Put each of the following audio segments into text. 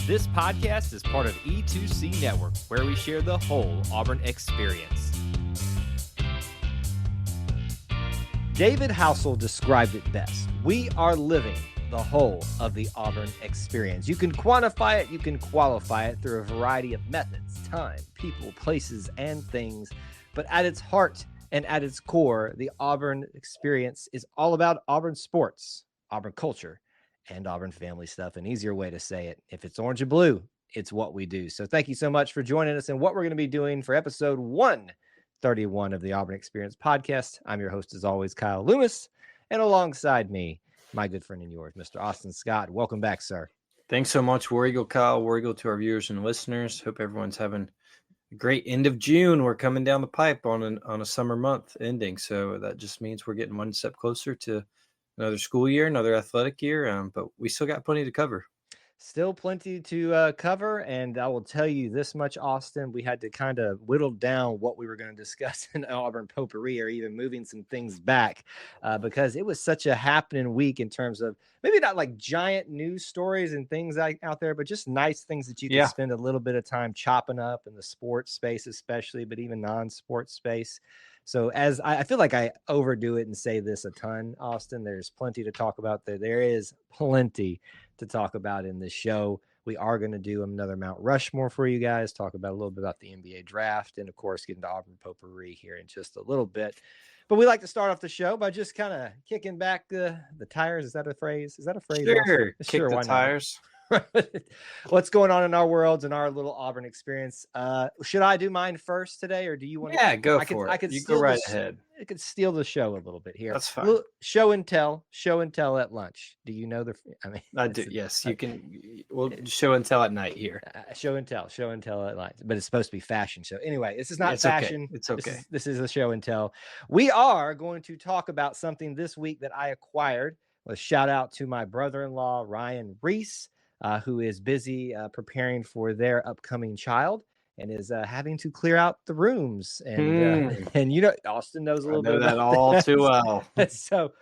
This podcast is part of E2C Network, where we share the whole Auburn experience. David Housel described it best. We are living the whole of the Auburn experience. You can quantify it, you can qualify it through a variety of methods, time, people, places, and things. But at its heart and at its core, the Auburn experience is all about Auburn sports, Auburn culture, and Auburn family stuff. An easier way to say it, if it's orange and blue, it's what we do. So thank you so much for joining us and what we're going to be doing for episode 131 of the Auburn Experience podcast. I'm your host, as always, Kyle Loomis, and alongside me, my good friend and yours, Mr. Austin Scott. Welcome back, sir. Thanks so much, War Eagle Kyle. War Eagle to our viewers and listeners. Hope everyone's having a great end of June. We're coming down the pipe on a summer month ending, so that just means we're getting one step closer to another school year, another athletic year, but we still got plenty to cover. Still plenty to cover, and I will tell you this much, Austin. We had to kind of whittle down what we were going to discuss in Auburn potpourri, or even moving some things back, because it was such a happening week in terms of maybe not like giant news stories and things out there, but just nice things that you can spend a little bit of time chopping up in the sports space, especially, but even non-sports space. So as I feel like I overdo it and say this a ton, Austin, there's plenty to talk about there. There is plenty to talk about in this show. We are going to do another Mount Rushmore for you guys, talk about a little bit about the NBA draft, and of course, get into Auburn potpourri here in just a little bit. But we like to start off the show by just kind of kicking back the tires. Is that a phrase? Is that a phrase? Sure. Kick the tires. What's going on in our worlds and our little Auburn experience? Should I do mine first today, or do you want to? Yeah, go for it. I could go right ahead. I could steal the show a little bit here. That's fine. Show and tell at lunch. Do you know I do. Yes, you can. We'll show and tell at night here. Show and tell at lunch, but it's supposed to be fashion show. Anyway, this is not fashion. Okay. It's okay. This is a show and tell. We are going to talk about something this week that I acquired. A shout out to my brother-in-law, Ryan Reese, who is busy preparing for their upcoming child and is having to clear out the rooms. And you know, Austin knows a little bit about that all too well. So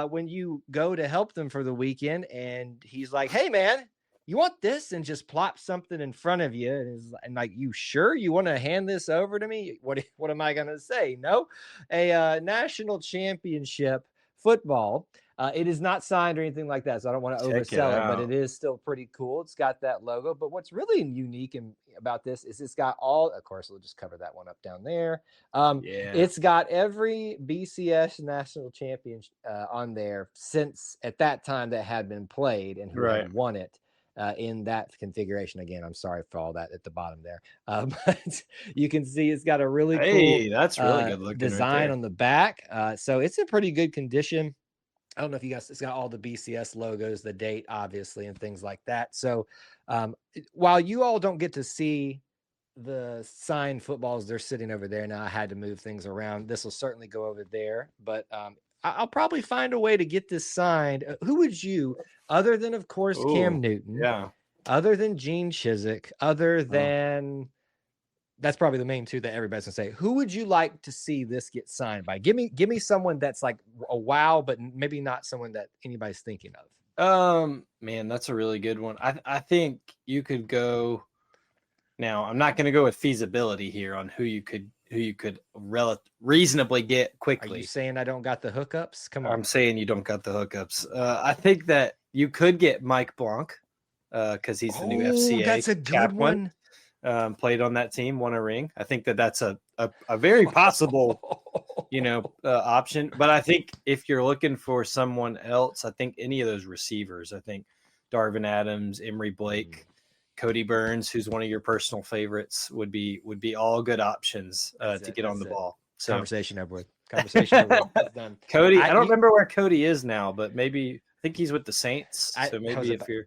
when you go to help them for the weekend and he's like, "Hey man, you want this?" and just plop something in front of you and like, "You sure you want to hand this over to me?" What am I going to say? No, a national championship football. It is not signed or anything like that, so I don't want to oversell it, but it is still pretty cool. It's got that logo, but what's really unique about this is it's got all, of course, we'll just cover that one up down there. It's got every BCS national champion on there since at that time that had been played and who had won it in that configuration. Again, I'm sorry for all that at the bottom there, but you can see it's got a really cool that's really good looking design on the back. So it's in pretty good condition. I don't know if you guys, it's got all the BCS logos, the date, obviously, and things like that. So while you all don't get to see the signed footballs, they're sitting over there now. I had to move things around. This will certainly go over there, but I'll probably find a way to get this signed. Who would you, other than, of course, Cam Newton, other than Gene Chizik, other than... That's probably the main two that everybody's gonna say. Who would you like to see this get signed by? Give me someone that's like a wow, but maybe not someone that anybody's thinking of. Man, that's a really good one. I think you could go. Now, I'm not going to go with feasibility here on who you could reasonably get quickly. Are you saying I don't got the hookups? Come on. I'm saying you don't got the hookups. I think that you could get Mike Blanc because he's the new FCA. That's a good one. Played on that team, won a ring. I think that's a very possible, option. But I think if you're looking for someone else, I think any of those receivers, I think Darvin Adams, Emory Blake, Cody Burns, who's one of your personal favorites, would be all good options to get on the ball. So conversation over with. Conversation over with. Done. Cody, I don't remember where Cody is now, but maybe I think he's with the Saints. So maybe if you're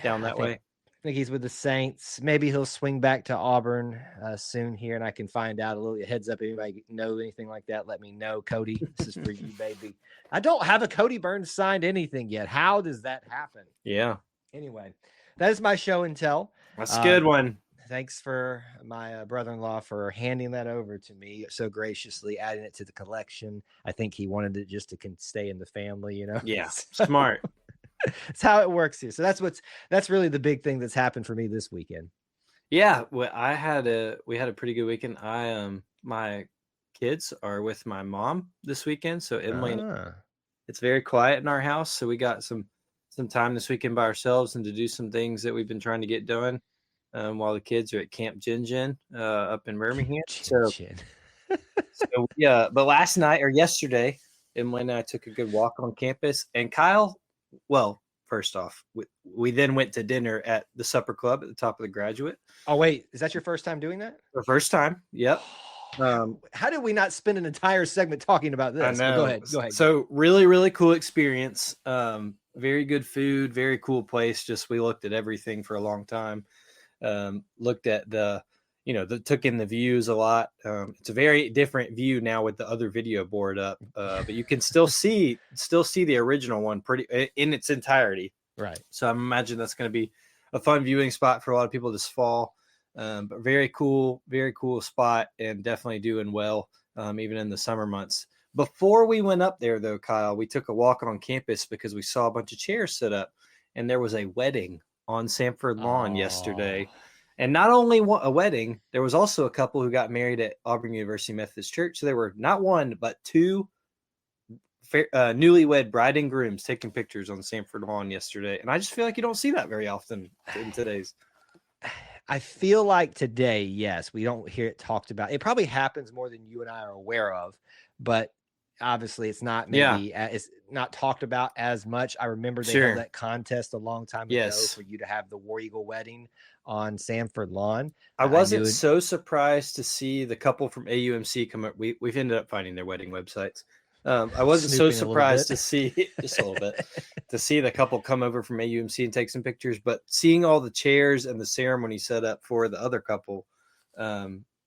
down that way. I think he's with the Saints. Maybe he'll swing back to Auburn soon here, and I can find out a little heads up. If anybody know anything like that, let me know. Cody, this is for you, baby. I don't have a Cody Burns signed anything yet. How does that happen? Yeah. Anyway, that is my show and tell. That's a good one. Thanks for my brother-in-law for handing that over to me so graciously, adding it to the collection. I think he wanted it just to stay in the family, Yeah, smart. It's how it works here. So that's really the big thing that's happened for me this weekend. Yeah, well, we had a pretty good weekend. My kids are with my mom this weekend, so Emily and Ah, it's very quiet in our house, so we got some time this weekend by ourselves and to do some things that we've been trying to get done while the kids are at Camp Gin Gin up in Birmingham. chin So chin. yeah, but last night or yesterday, Emily and I took a good walk on campus, and Kyle, well, first off, we then went to dinner at the supper club at the top of the Graduate. Oh wait, is that your first time doing that? The first time, yep. How did we not spend an entire segment talking about I this? But go know. ahead. Go ahead. So really, really cool experience. Very good food, very cool place. Just we looked at everything for a long time. Looked at took in the views a lot. It's a very different view now with the other video board up, but you can still see the original one pretty in its entirety. Right. So I imagine that's going to be a fun viewing spot for a lot of people this fall. But very cool spot, and definitely doing well even in the summer months. Before we went up there, though, Kyle, we took a walk on campus because we saw a bunch of chairs set up, and there was a wedding on Sanford Lawn yesterday. And not only a wedding, there was also a couple who got married at Auburn University Methodist Church. So there were not one, but two newlywed bride and grooms taking pictures on Sanford Lawn yesterday. And I just feel like you don't see that very often in today's. I feel like today, yes, we don't hear it talked about. It probably happens more than you and I are aware of, but obviously it's not it's not talked about as much. I remember they held that contest a long time ago for you to have the War Eagle wedding on Sanford Lawn. I wasn't so surprised to see the couple from AUMC come up. We've ended up finding their wedding websites. I wasn't so surprised to see just a little bit to see the couple come over from AUMC and take some pictures, but seeing all the chairs and the ceremony set up for the other couple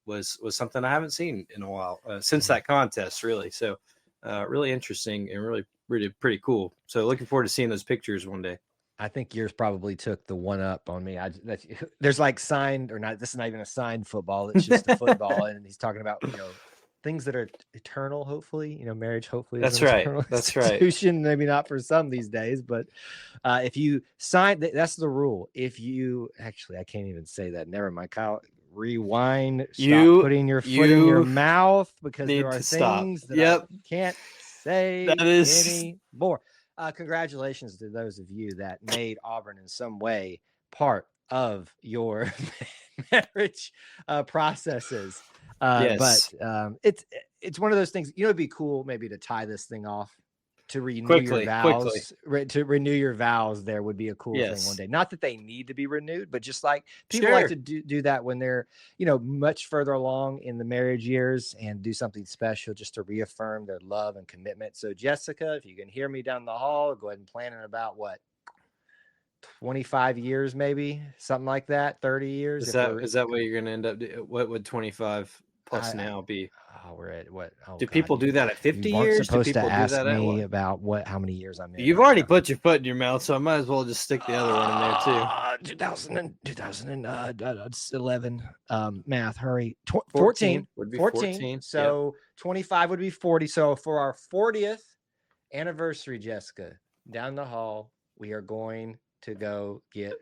was something I haven't seen in a while since that contest, really. So really interesting and really pretty cool. So looking forward to seeing those pictures one day. I think yours probably took the one up on me. There's like signed or not. This is not even a signed football. It's just a football. And he's talking about, things that are eternal, hopefully, marriage, hopefully. That's right. That's right. Maybe not for some these days, but if you sign, that's the rule. If you actually, I can't even say that. Never mind, Kyle. Rewind. Stop putting your foot in your mouth because there are things that I can't say anymore. Congratulations to those of you that made Auburn in some way part of your marriage processes. But it's one of those things, it'd be cool maybe to tie this thing off to renew your vows. To renew your vows there would be a cool thing one day. Not that they need to be renewed, but just like people like to do that when they're, much further along in the marriage years and do something special just to reaffirm their love and commitment. So Jessica, if you can hear me down the hall, go ahead and plan in about 25 years, maybe something like that. 30 years. Is that what you're going to end up doing? What would 25 plus now be? We're at what? Do people do that at 50 years? Supposed to ask me about how many years I'm in. You've already put your foot in your mouth, so I might as well just stick the other one in there too. 2011 math. Hurry. 14 would be 14. So 25 would be 40. So for our 40th anniversary, Jessica, down the hall, we are going to go get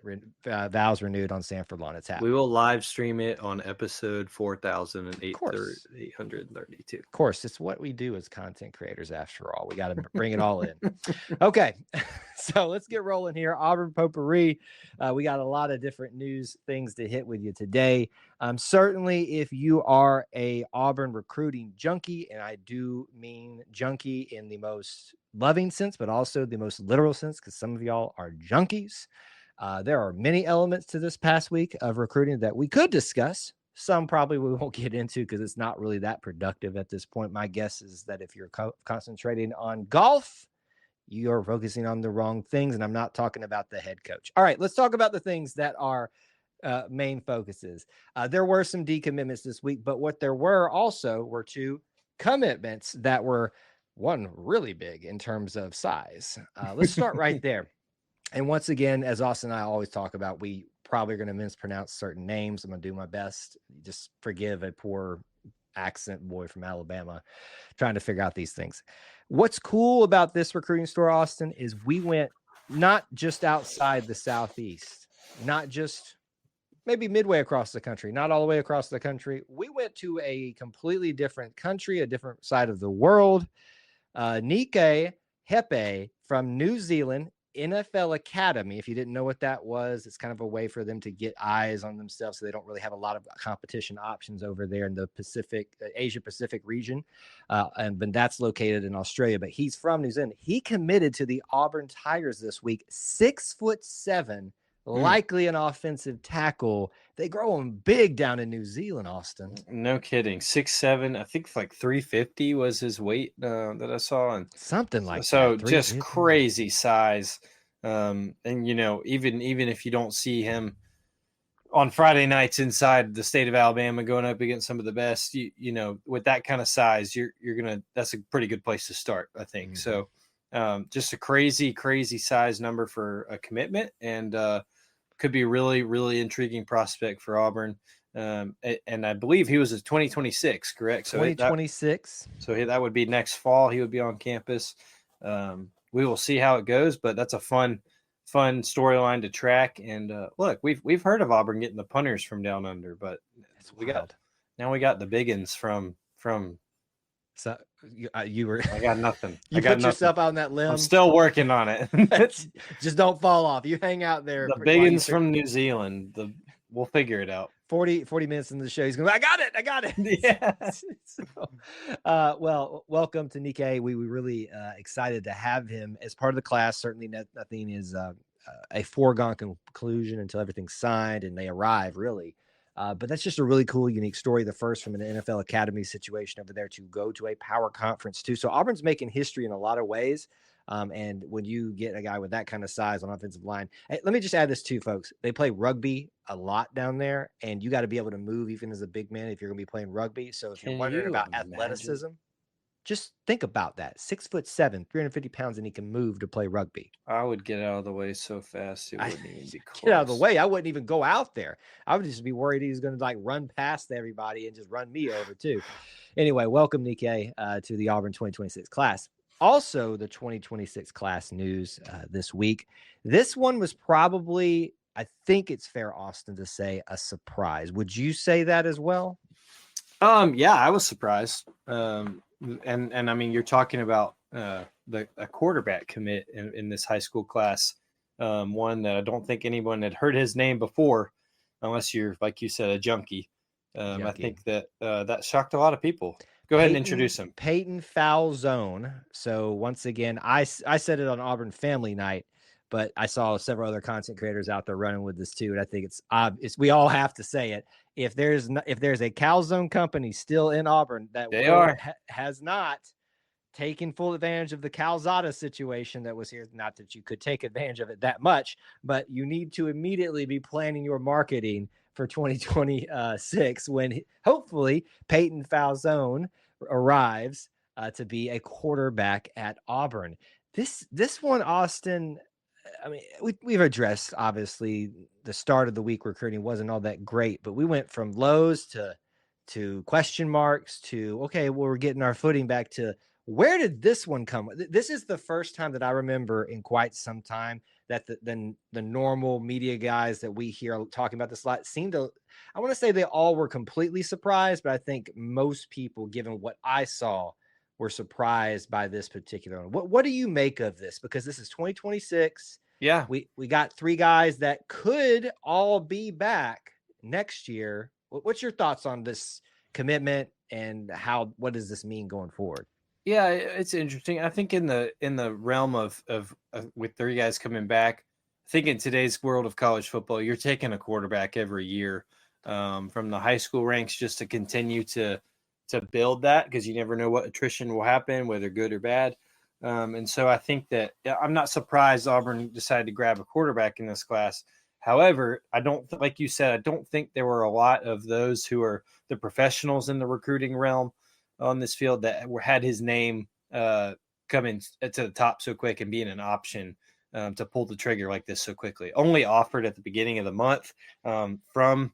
vows renewed on Sanford Lawn. It's happening. We will live stream it on episode 4,832. Of course, it's what we do as content creators. After all, we got to bring it all in. Okay, so let's get rolling here. Auburn Potpourri. We got a lot of different news things to hit with you today. Certainly, if you are a Auburn recruiting junkie, and I do mean junkie in the most loving sense, but also the most literal sense, because some of y'all are junkies. There are many elements to this past week of recruiting that we could discuss. Some probably we won't get into because it's not really that productive at this point. My guess is that if you're concentrating on golf, you're focusing on the wrong things. And I'm not talking about the head coach. All right, let's talk about the things that are main focuses. There were some decommitments this week, but what there were also were two commitments that were one really big in terms of size. Let's start right there. And once again, as Austin and I always talk about, we probably are going to mispronounce certain names. I'm going to do my best. Just forgive a poor accent boy from Alabama trying to figure out these things. What's cool about this recruiting store, Austin, is we went not just outside the Southeast, not just maybe midway across the country, not all the way across the country. We went to a completely different country, a different side of the world. Nike Hepe from New Zealand, NFL Academy. If you didn't know what that was, it's kind of a way for them to get eyes on themselves, so they don't really have a lot of competition options over there in the Asia Pacific region. And that's located in Australia, but he's from New Zealand. He committed to the Auburn Tigers this week, 6'7", likely an offensive tackle. They grow them big down in New Zealand, Austin. No kidding. 6'7", I think like 350 was his weight that I saw. And something like so that. Just crazy size. And, even if you don't see him on Friday nights inside the state of Alabama going up against some of the best, with that kind of size, that's a pretty good place to start, I think. So just a crazy, crazy size number for a commitment, and could be really, really intriguing prospect for Auburn. And I believe he was a 2026, correct? So 2026. That would be next fall. He would be on campus. We will see how it goes, but that's a fun storyline to track. And look, we've heard of Auburn getting the punters from down under, but we got the biggins from. So you were. I got nothing. Yourself out on that limb. I'm still working on it. Just don't fall off. You hang out there. The biggins from New Zealand. We'll figure it out. 40 minutes into the show, he's going, I got it. Yeah. Well, welcome to Nike. We were really excited to have him as part of the class. Certainly nothing is a foregone conclusion until everything's signed and they arrive, really. But that's just a really cool, unique story. The first from an NFL Academy situation over there to go to a power conference too. So Auburn's making history in a lot of ways. And when you get a guy with that kind of size on offensive line, hey, let me just add this too, folks. They play rugby a lot down there, and you got to be able to move even as a big man if you're going to be playing rugby. So if you're wondering about athleticism, just think about that. 6'7", 350 pounds, and he can move to play rugby. I would get out of the way so fast it wouldn't even be close. Get out of the way. I wouldn't even go out there. I would just be worried he's going to run past everybody and just run me over too. Anyway, welcome Nike to the Auburn 2026 class. Also, the 2026 class news this week. This one was probably, I think it's fair, Austin, to say a surprise. Would you say that as well? Yeah, I was surprised. And I mean, you're talking about a quarterback commit in this high school class, one that I don't think anyone had heard his name before, unless you're, like you said, a junkie. I think that shocked a lot of people. Go ahead and introduce him. Peyton Falzone. So once again, I said it on Auburn Family Night, but I saw several other content creators out there running with this too, and I think it's obvious. We all have to say it. If there's a Calzone company still in Auburn that has not taken full advantage of the Calzada situation that was here, not that you could take advantage of it that much, but you need to immediately be planning your marketing for 2026 when hopefully Peyton Falzone arrives to be a quarterback at Auburn. This one, Austin, I mean, we've addressed, obviously, the start of the week recruiting wasn't all that great, but we went from lows to question marks to, okay, well, we're getting our footing back to where did this one come? This is the first time that I remember in quite some time that the normal media guys that we hear talking about this a lot seem to, I want to say they all were completely surprised, but I think most people, given what I saw, were surprised by this particular one. What do you make of this? Because this is 2026. Yeah. We got three guys that could all be back next year. What's your thoughts on this commitment and what does this mean going forward? Yeah, it's interesting. I think in the realm of with three guys coming back, I think in today's world of college football, you're taking a quarterback every year from the high school ranks just to continue to build that, because you never know what attrition will happen, whether good or bad. And so I think that I'm not surprised Auburn decided to grab a quarterback in this class. However, like you said, I don't think there were a lot of those who are the professionals in the recruiting realm on this field that had his name coming to the top so quick and being an option to pull the trigger like this so quickly. Only offered at the beginning of the month from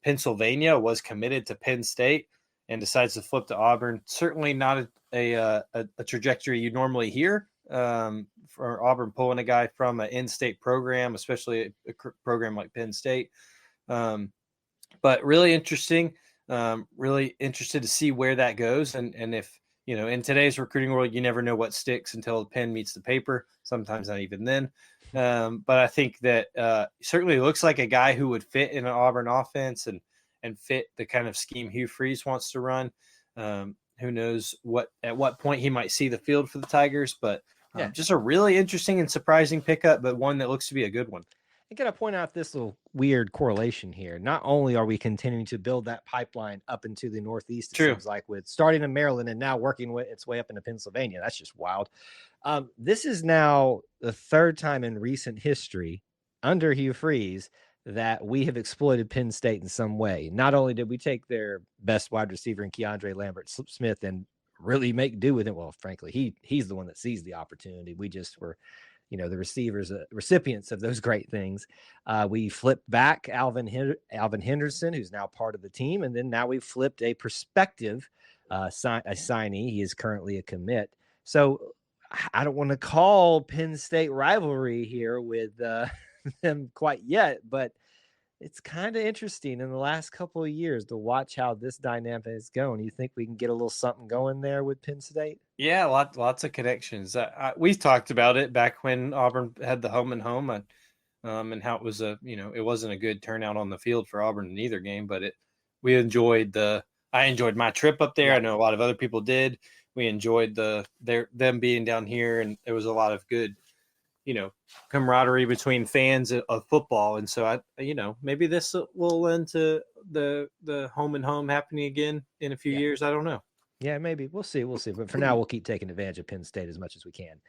Pennsylvania, was committed to Penn State, and decides to flip to Auburn. Certainly not a trajectory you normally hear for Auburn pulling a guy from an in-state program, especially a program like Penn State. But really interesting. Really interested to see where that goes, and if in today's recruiting world, you never know what sticks until the pen meets the paper. Sometimes not even then. But I think that certainly looks like a guy who would fit in an Auburn offense and fit the kind of scheme Hugh Freeze wants to run. Who knows at what point he might see the field for the Tigers, but just a really interesting and surprising pickup, but one that looks to be a good one. I got to point out this little weird correlation here. Not only are we continuing to build that pipeline up into the Northeast, it seems like, with starting in Maryland and now working its way up into Pennsylvania. That's just wild. This is now the third time in recent history under Hugh Freeze that we have exploited Penn State in some way. Not only did we take their best wide receiver in Keandre Lambert-Smith and really make do with him. Well, frankly, he's the one that seized the opportunity. We just were the receivers, recipients of those great things. We flipped back Alvin Henderson, who's now part of the team. And then now we've flipped a prospective signee. He is currently a commit. So I don't want to call Penn State rivalry here with them quite yet, but it's kind of interesting in the last couple of years to watch how this dynamic is going. You think we can get a little something going there with Penn State? Yeah, lots of connections. We talked about it back when Auburn had the home and home, and how it was it wasn't a good turnout on the field for Auburn in either game, but I enjoyed my trip up there. Yeah. I know a lot of other people did. We enjoyed them being down here, and there was a lot of good camaraderie between fans of football. And so maybe this will lend to the home and home happening again in a few years. I don't know. Yeah, maybe. We'll see. But for now, we'll keep taking advantage of Penn State as much as we can.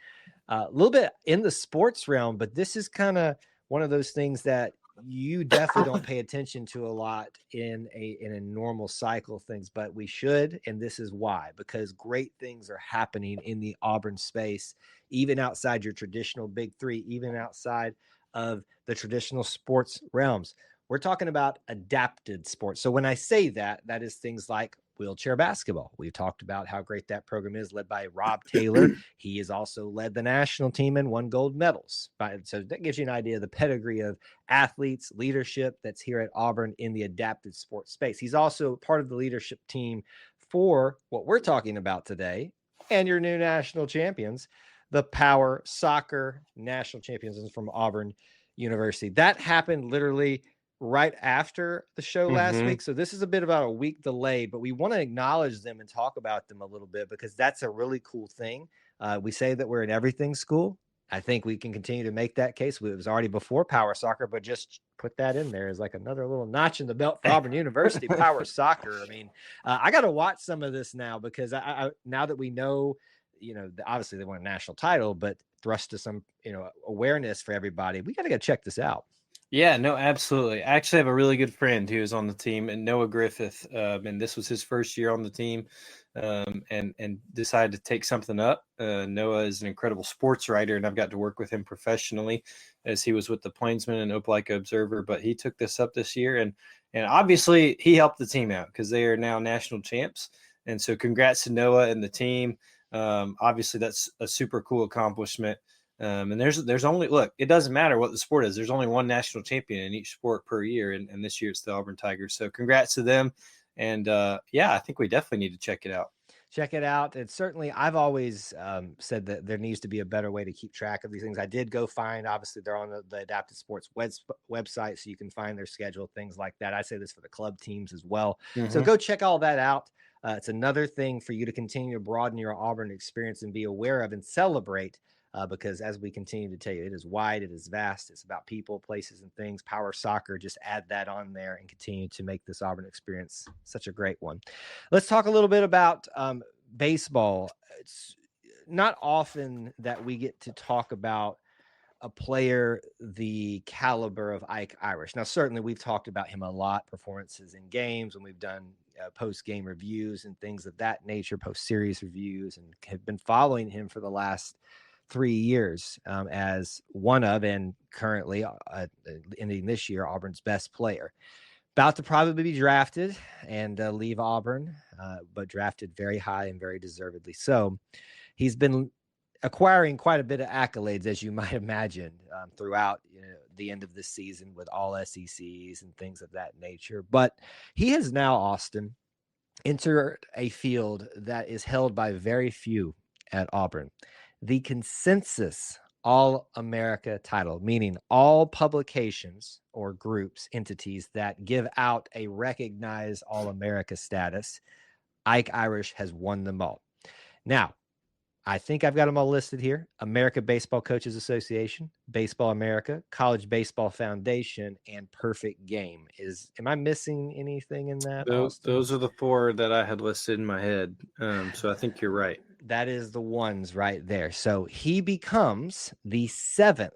A little bit in the sports realm, but this is kind of one of those things that you definitely don't pay attention to a lot in a normal cycle of things, but we should. And this is why, because great things are happening in the Auburn space, even outside your traditional big three, even outside of the traditional sports realms. We're talking about adapted sports. So when I say that is things like wheelchair basketball. We've talked about how great that program is, led by Rob Taylor. He has also led the national team and won gold medals. So that gives you an idea of the pedigree of athletes, leadership that's here at Auburn in the adapted sports space. He's also part of the leadership team for what we're talking about today and your new national champions, the Power Soccer national champions from Auburn University. That happened literally right after the show last week. So this is a bit about a week delayed, but we want to acknowledge them and talk about them a little bit because that's a really cool thing. We say that we're an everything school. I think we can continue to make that case. It was already before Power Soccer, but just put that in there as like another little notch in the belt for Auburn University. Power Soccer. I mean, I got to watch some of this now because I now that we know, obviously they won a national title, but thrust to some, awareness for everybody. We got to go check this out. Yeah, no, absolutely. I actually have a really good friend who is on the team, and Noah Griffith, and this was his first year on the team, and decided to take something up. Noah is an incredible sports writer, and I've got to work with him professionally as he was with the Plainsman and Opelika Observer, but he took this up this year, and obviously he helped the team out because they are now national champs. And so congrats to Noah and the team. Obviously that's a super cool accomplishment. And there's only, look, it doesn't matter what the sport is. There's only one national champion in each sport per year. And this year it's the Auburn Tigers. So congrats to them. And I think we definitely need to check it out. Check it out. And certainly I've always said that there needs to be a better way to keep track of these things. I did go find, obviously they're on the Adapted Sports website, so you can find their schedule, things like that. I say this for the club teams as well. So go check all that out. It's another thing for you to continue to broaden your Auburn experience and be aware of and celebrate. Because as we continue to tell you, it is wide, it is vast. It's about people, places, and things. Power Soccer, just add that on there and continue to make this Auburn experience such a great one. Let's talk a little bit about baseball. It's not often that we get to talk about a player the caliber of Ike Irish. Now, certainly we've talked about him a lot, performances in games, when we've done post-game reviews and things of that nature, post-series reviews, and have been following him for the last 3 years as one of, and currently ending this year, Auburn's best player. About to probably be drafted and leave Auburn, but drafted very high and very deservedly so. He's been acquiring quite a bit of accolades, as you might imagine, throughout the end of the season with all SECs and things of that nature. But he has now, Austin, entered a field that is held by very few at Auburn. The consensus All-America title, meaning all publications or groups, entities that give out a recognized All-America status, Ike Irish has won them all. Now, I think I've got them all listed here. America Baseball Coaches Association, Baseball America, College Baseball Foundation, and Perfect Game. Am I missing anything in that, Austin? Those are the 4 that I had listed in my head. So I think you're right. That is the ones right there. So he becomes the seventh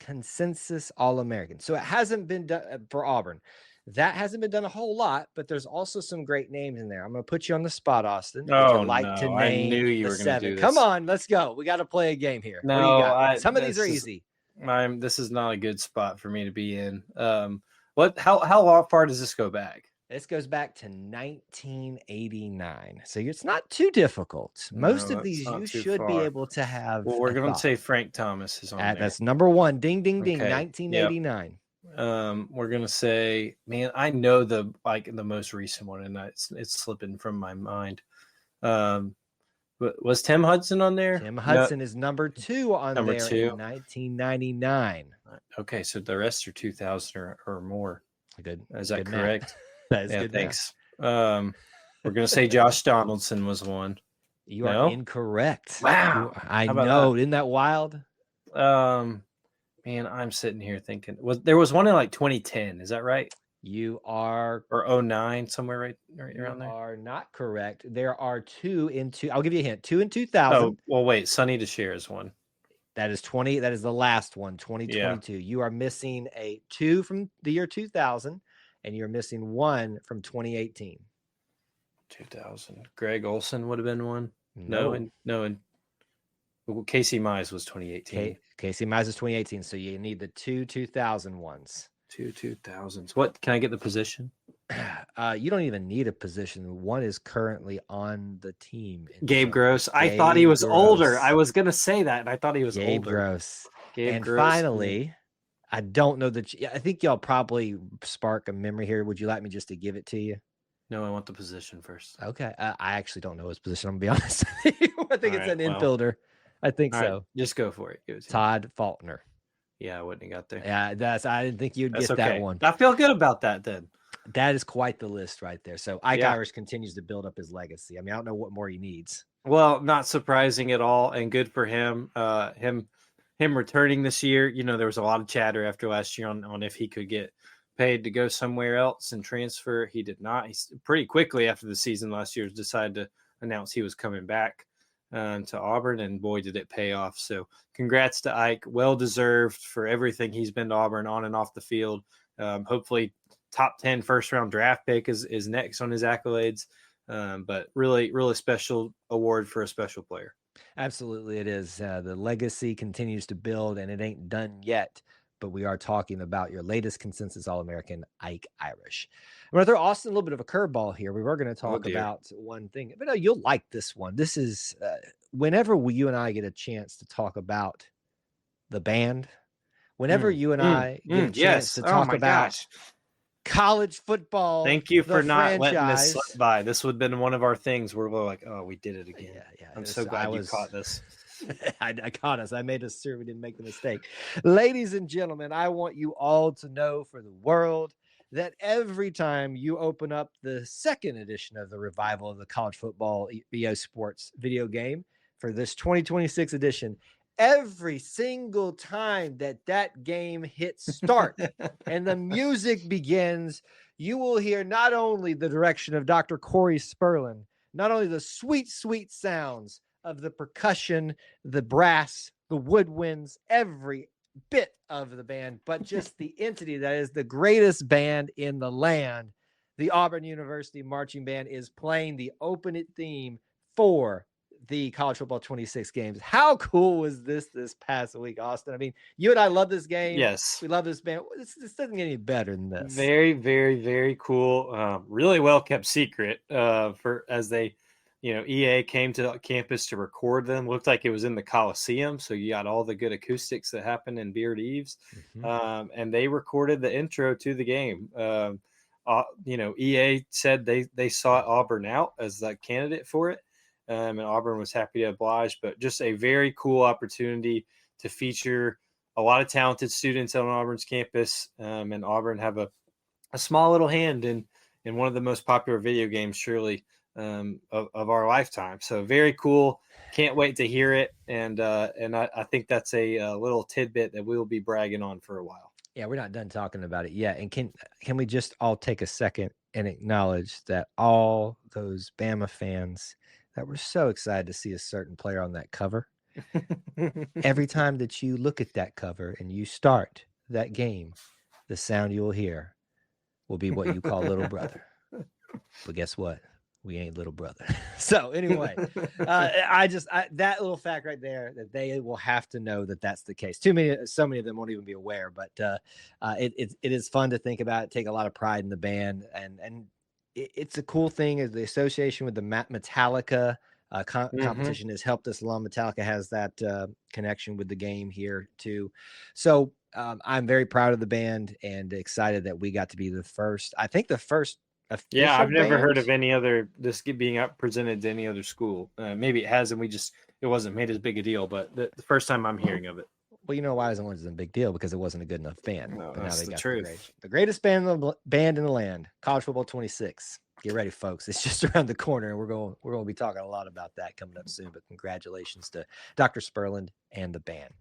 consensus All-American. So it hasn't been done for Auburn. That hasn't been done a whole lot, but there's also some great names in there. I'm going to put you on the spot, Austin. Would you like to name I knew you the were going 7? to do this. Come on, let's go. We got to play a game here. No, what do you got? Some of these are easy. This is not a good spot for me to be in. How far does this go back? This goes back to 1989. So it's not too difficult. Most of these you should be able to have. Well, we're going to say Frank Thomas is on there. That's number 1. Ding, ding, ding. Okay. 1989. Yep. We're gonna say, man, I know the most recent one, and it's slipping from my mind. Was Tim Hudson on there? Tim Hudson is number 2 on number there 2. in 1999. Okay, so the rest are 2000 or more. Good. Is that correct? That is good. Thanks. We're gonna say Josh Donaldson was one. You are incorrect. Wow. I know. Isn't that wild? Man, I'm sitting here thinking, there was one in like 2010. Is that right? You are, or 09, somewhere right around there. You are not correct. There are 2 in 2. I'll give you a hint. 2 in 2000. Oh, well, wait. Sonny DeShare is one. That is 20. That is the last one. 2022. Yeah. You are missing a 2 from the year 2000, and you're missing 1 from 2018. 2000. Greg Olson would have been one. No. And Casey Mize was 2018. Casey Mize is 2018, so you need the 2 2000 ones. 2 2000s. What can I get the position? You don't even need a position. One is currently on the team. Gabe Gross. I thought he was older. I was gonna say that, and I thought he was older. Gabe Gross. Finally, I don't know that. I think y'all probably spark a memory here. Would you like me just to give it to you? No, I want the position first. Okay. I actually don't know his position. I'm gonna be honest with you. I think it's an infielder. I think so. Right, just go for it. Todd Faulkner. Yeah, I wouldn't have got there. Yeah, I didn't think you'd get that one. I feel good about that then. That is quite the list right there. So Ike Irish continues to build up his legacy. I mean, I don't know what more he needs. Well, not surprising at all, and good for him. Him returning this year. There was a lot of chatter after last year on if he could get paid to go somewhere else and transfer. He did not. He's pretty quickly after the season last year decided to announce he was coming back to Auburn, and boy, did it pay off. So congrats to Ike. Well deserved for everything he's been to Auburn on and off the field. Hopefully top 10 first round draft pick is next on his accolades. But really, really special award for a special player. Absolutely, it is. The legacy continues to build, and it ain't done yet. But we are talking about your latest consensus All-American, Ike Irish. I'm going to throw Austin a little bit of a curveball here. We were going to talk about one thing, but you'll like this one. This is whenever you and I get a chance to talk about the band, whenever you and I get a chance to talk about college football. Thank you for not letting this slip by. This would have been one of our things where we're like, oh, we did it again. Yeah. I'm so glad you caught this. I caught us. I made us sure we didn't make the mistake. Ladies and gentlemen, I want you all to know for the world that every time you open up the second edition of the revival of the college football EO Sports video game for this 2026 edition, every single time that game hits start and the music begins, you will hear not only the direction of Dr. Corey Sperlin, not only the sweet, sweet sounds of the percussion, the brass, the woodwinds, every bit of the band, but just the entity that is the greatest band in the land. The Auburn University Marching Band is playing the opening theme for the college football 26 games. How cool was this past week, Austin? I mean, you and I love this game. Yes. We love this band. This doesn't get any better than this. Very, very, very cool. Really well kept secret as they EA came to campus to record them. Looked like it was in the Coliseum, so you got all the good acoustics that happen in Beard Eves, Mm-hmm. and they recorded the intro to the game. EA said they sought Auburn out as the candidate for it, and Auburn was happy to oblige. But just a very cool opportunity to feature a lot of talented students on Auburn's campus, and Auburn have a small little hand in one of the most popular video games, surely, of our lifetime. So very cool. Can't wait to hear it, and I think that's a little tidbit that we'll be bragging on for a while. Yeah, we're not done talking about it yet. And can we just all take a second and acknowledge that all those Bama fans that were so excited to see a certain player on that cover, every time that you look at that cover and you start that game, the sound you will hear will be what you call little brother. But guess what? We ain't little brother. So anyway, that little fact right there, that they will have to know that that's the case. So many of them won't even be aware, but it is fun to think about. Take a lot of pride in the band, and it's a cool thing. Is the association with the Metallica competition has helped us along. Metallica has that connection with the game here too. So I'm very proud of the band and excited that we got to be the first. I think the first. Yeah, I've never heard band? of any other this being presented to any other school. Maybe it has, and it wasn't made as big a deal. But the first time I'm hearing of it. Well, you know why it wasn't a big deal? Because it wasn't a good enough band. No, but now that's they the got truth. the greatest band in the land, College Football 26. Get ready, folks. It's just around the corner, and we're going to be talking a lot about that coming up soon. But congratulations to Dr. Spurland and the band.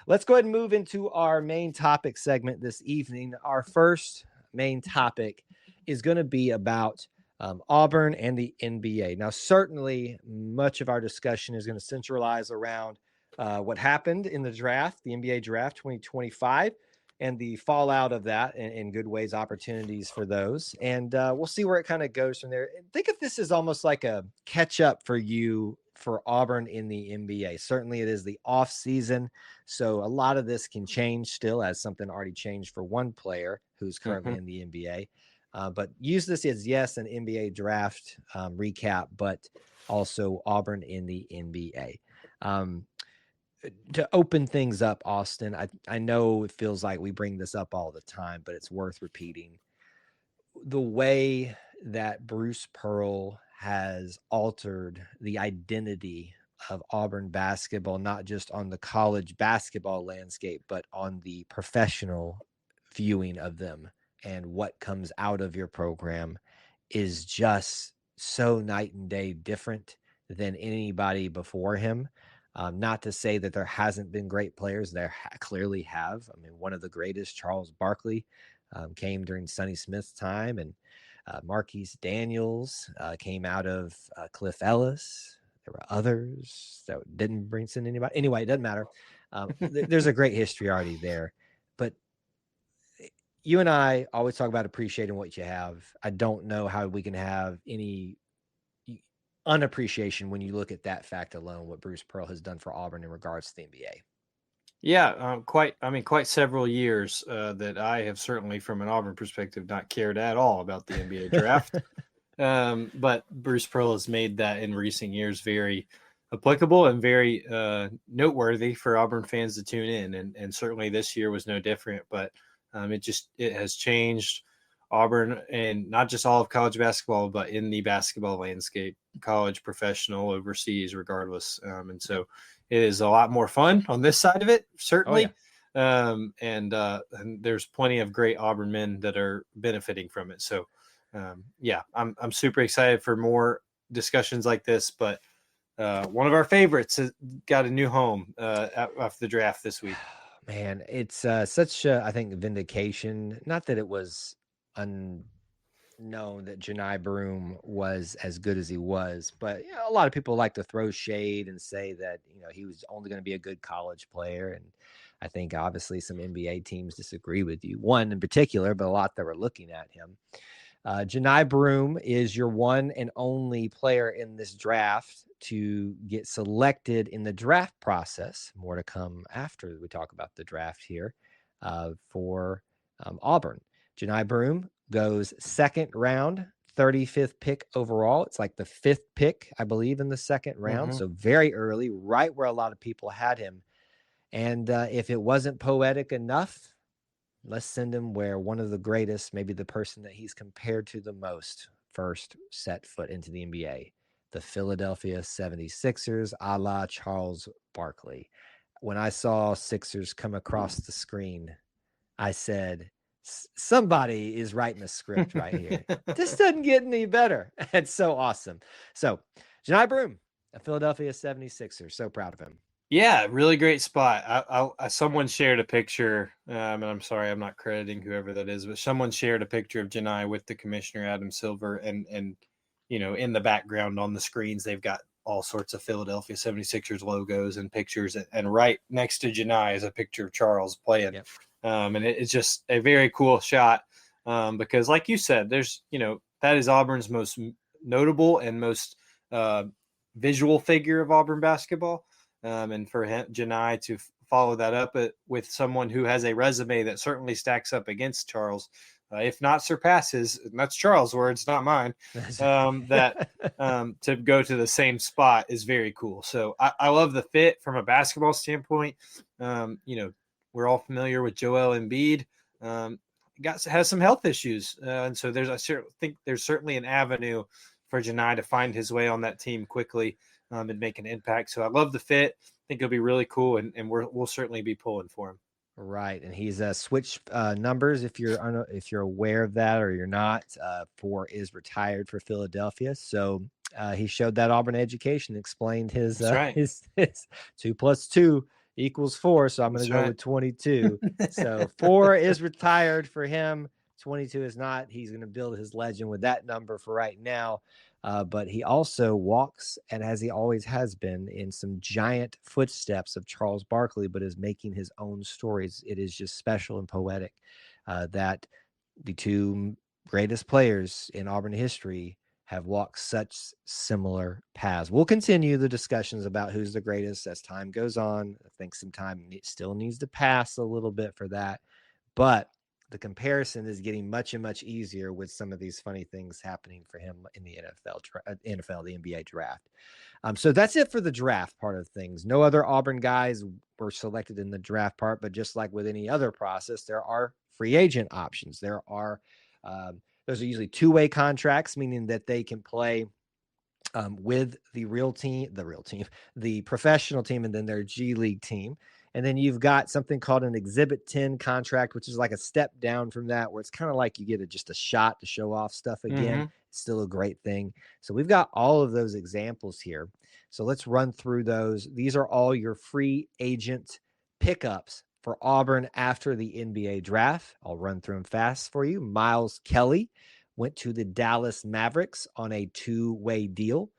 Let's go ahead and move into our main topic segment this evening. Our first main topic is going to be about Auburn and the NBA. Now, certainly, much of our discussion is going to centralize around what happened in the draft, the NBA draft 2025, and the fallout of that in good ways, opportunities for those. And we'll see where it kind of goes from there. Think of this as almost like a catch up for you for Auburn in the NBA. Certainly it is the off season. So a lot of this can change still, as something already changed for one player who's currently in the NBA. But use this as, yes, an NBA draft recap, but also Auburn in the NBA. To open things up, Austin, I know it feels like we bring this up all the time, but it's worth repeating. The way that Bruce Pearl has altered the identity of Auburn basketball, not just on the college basketball landscape, but on the professional viewing of them and what comes out of your program, is just so night and day different than anybody before him. Not to say that there hasn't been great players. There clearly have. I mean, one of the greatest, Charles Barkley, came during Sonny Smith's time, and Marquise Daniels came out of Cliff Ellis. There were others that didn't bring in anybody. Anyway, it doesn't matter. There's a great history already there. But you and I always talk about appreciating what you have. I don't know how we can have any unappreciation when you look at that fact alone, what Bruce Pearl has done for Auburn in regards to the NBA. Yeah, quite several years that I have certainly, from an Auburn perspective, not cared at all about the NBA draft. But Bruce Pearl has made that in recent years very applicable and very noteworthy for Auburn fans to tune in. And certainly this year was no different, but it has changed Auburn, and not just all of college basketball, but in the basketball landscape, college, professional, overseas, regardless. And so it is a lot more fun on this side of it, certainly. Oh, yeah. And there's plenty of great Auburn men that are benefiting from it. So, I'm super excited for more discussions like this. But one of our favorites has got a new home after the draft this week. Man, it's such I think, vindication. Not that it was unknown that Janai Broome was as good as he was, but a lot of people like to throw shade and say that he was only going to be a good college player, and I think obviously some NBA teams disagree with you. One in particular, but a lot that were looking at him. Janai Broome is your one and only player in this draft to get selected in the draft process. More to come after we talk about the draft here for Auburn. Janai Broome goes second round, 35th pick overall. It's like the 5th pick, I believe, in the second round. So very early, right where a lot of people had him. And if it wasn't poetic enough, let's send him where one of the greatest, maybe the person that he's compared to the most, first set foot into the NBA, the Philadelphia 76ers, a la Charles Barkley. When I saw Sixers come across the screen, I said, somebody is writing a script right here. This doesn't get any better. It's so awesome. So, Johni Broome, a Philadelphia 76er, so proud of him. Yeah, really great spot. Someone shared a picture, and I'm sorry, I'm not crediting whoever that is, but someone shared a picture of Johni with the commissioner, Adam Silver, and in the background on the screens, they've got all sorts of Philadelphia 76ers logos and pictures, and right next to Johni is a picture of Charles playing. Yep. And it's just a very cool shot because, like you said, there's that is Auburn's most notable and most visual figure of Auburn basketball. And for Johni to follow that up with someone who has a resume that certainly stacks up against Charles, if not surpasses, and that's Charles' words, not mine, to go to the same spot is very cool. So I love the fit from a basketball standpoint. We're all familiar with Joel Embiid. Has some health issues, and so I think there's certainly an avenue for Johni to find his way on that team quickly. And make an impact. So I love the fit. I think it'll be really cool, and we'll certainly be pulling for him. Right, and he's switched numbers. If you're aware of that or you're not, 4 is retired for Philadelphia. So he showed that Auburn education, explained his right. his 2 + 2 = 4. So I'm going to go with 22. So 4 is retired for him. 22 is not. He's going to build his legend with that number for right now. But he also walks, and as he always has been, in some giant footsteps of Charles Barkley, but is making his own stories. It is just special and poetic that the 2 greatest players in Auburn history have walked such similar paths. We'll continue the discussions about who's the greatest as time goes on. I think some time still needs to pass a little bit for that. But the comparison is getting much and much easier with some of these funny things happening for him in the the NBA draft. So that's it for the draft part of things. No other Auburn guys were selected in the draft part, but just like with any other process, there are free agent options. Those are usually 2-way contracts, meaning that they can play with the professional team, and then their G League team. And then you've got something called an Exhibit 10 contract, which is like a step down from that, where it's kind of like you get just a shot to show off stuff again. It's still a great thing. So we've got all of those examples here. So let's run through those. These are all your free agent pickups for Auburn after the NBA draft. I'll run through them fast for you. Miles Kelly went to the Dallas Mavericks on a 2-way deal.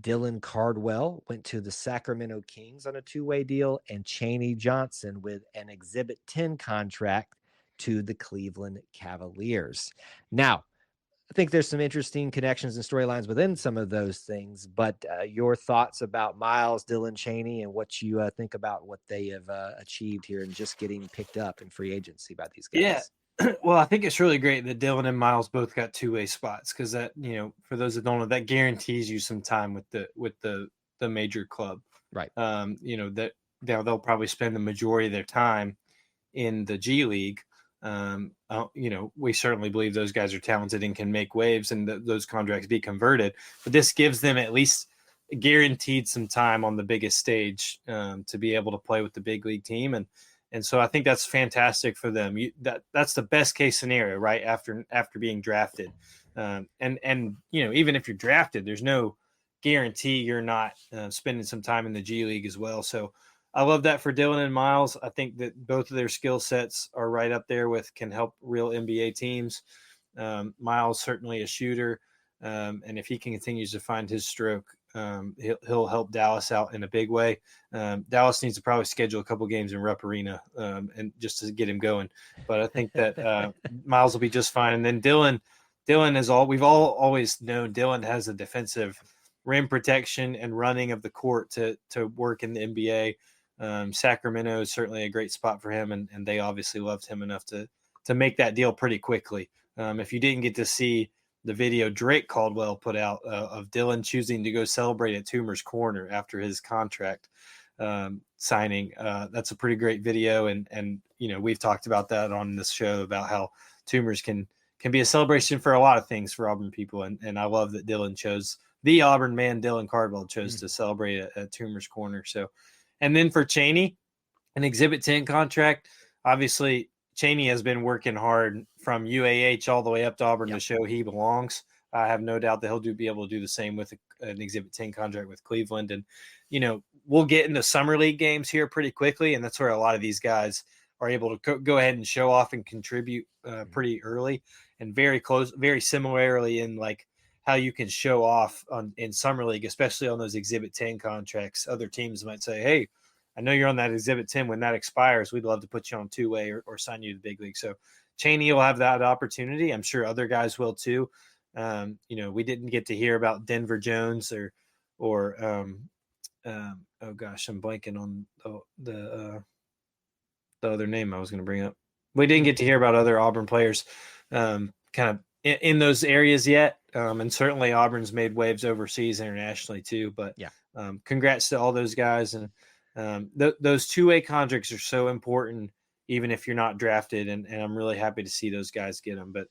Dylan Cardwell went to the Sacramento Kings on a 2-way deal, and Chaney Johnson with an Exhibit 10 contract to the Cleveland Cavaliers. Now, I think there's some interesting connections and storylines within some of those things, but your thoughts about Miles, Dylan, Chaney, and what you think about what they have achieved here and just getting picked up in free agency by these guys. Yeah. Well, I think it's really great that Dylan and Miles both got 2-way spots, because that, for those that don't know, that guarantees you some time with the major club. Right. That they'll probably spend the majority of their time in the G League. We certainly believe those guys are talented and can make waves, and those contracts be converted. But this gives them at least guaranteed some time on the biggest stage to be able to play with the big league team. And so I think that's fantastic for them. That's the best case scenario, right? After being drafted. And even if you're drafted, there's no guarantee you're not spending some time in the G League as well. So I love that for Dylan and Miles. I think that both of their skill sets are right up there can help real NBA teams. Miles, certainly a shooter. And if he continues to find his stroke, he'll help Dallas out in a big way. Dallas needs to probably schedule a couple games in Rupp Arena and just to get him going. But I think that Miles will be just fine. And then Dylan is we've all always known Dylan has a defensive rim protection and running of the court to work in the NBA. Sacramento is certainly a great spot for him, and they obviously loved him enough to make that deal pretty quickly. If you didn't get to see the video Drake Caldwell put out of Dylan choosing to go celebrate at Toomer's Corner after his contract signing. That's a pretty great video, and we've talked about that on this show about how Toomer's can be a celebration for a lot of things for Auburn people, and I love that the Auburn man Dylan Caldwell chose to celebrate at Toomer's Corner. So, and then for Chaney, an Exhibit 10 contract. Obviously, Chaney has been working hard from UAH all the way up to Auburn to show he belongs. I have no doubt that he'll be able to do the same with an Exhibit 10 contract with Cleveland. And, we'll get into summer league games here pretty quickly, and that's where a lot of these guys are able to go ahead and show off and contribute pretty early, and very close, very similarly in like how you can show off in summer league, especially on those Exhibit 10 contracts. Other teams might say, hey, I know you're on that Exhibit 10. When that expires, we'd love to put you on two-way or sign you to the big league. So Chaney will have that opportunity. I'm sure other guys will too. We didn't get to hear about Denver Jones or oh gosh, I'm blanking on the other name I was going to bring up. We didn't get to hear about other Auburn players kind of in those areas yet. And certainly Auburn's made waves overseas internationally too. But congrats to all those guys. And those two-way contracts are so important, even if you're not drafted. And I'm really happy to see those guys get them. But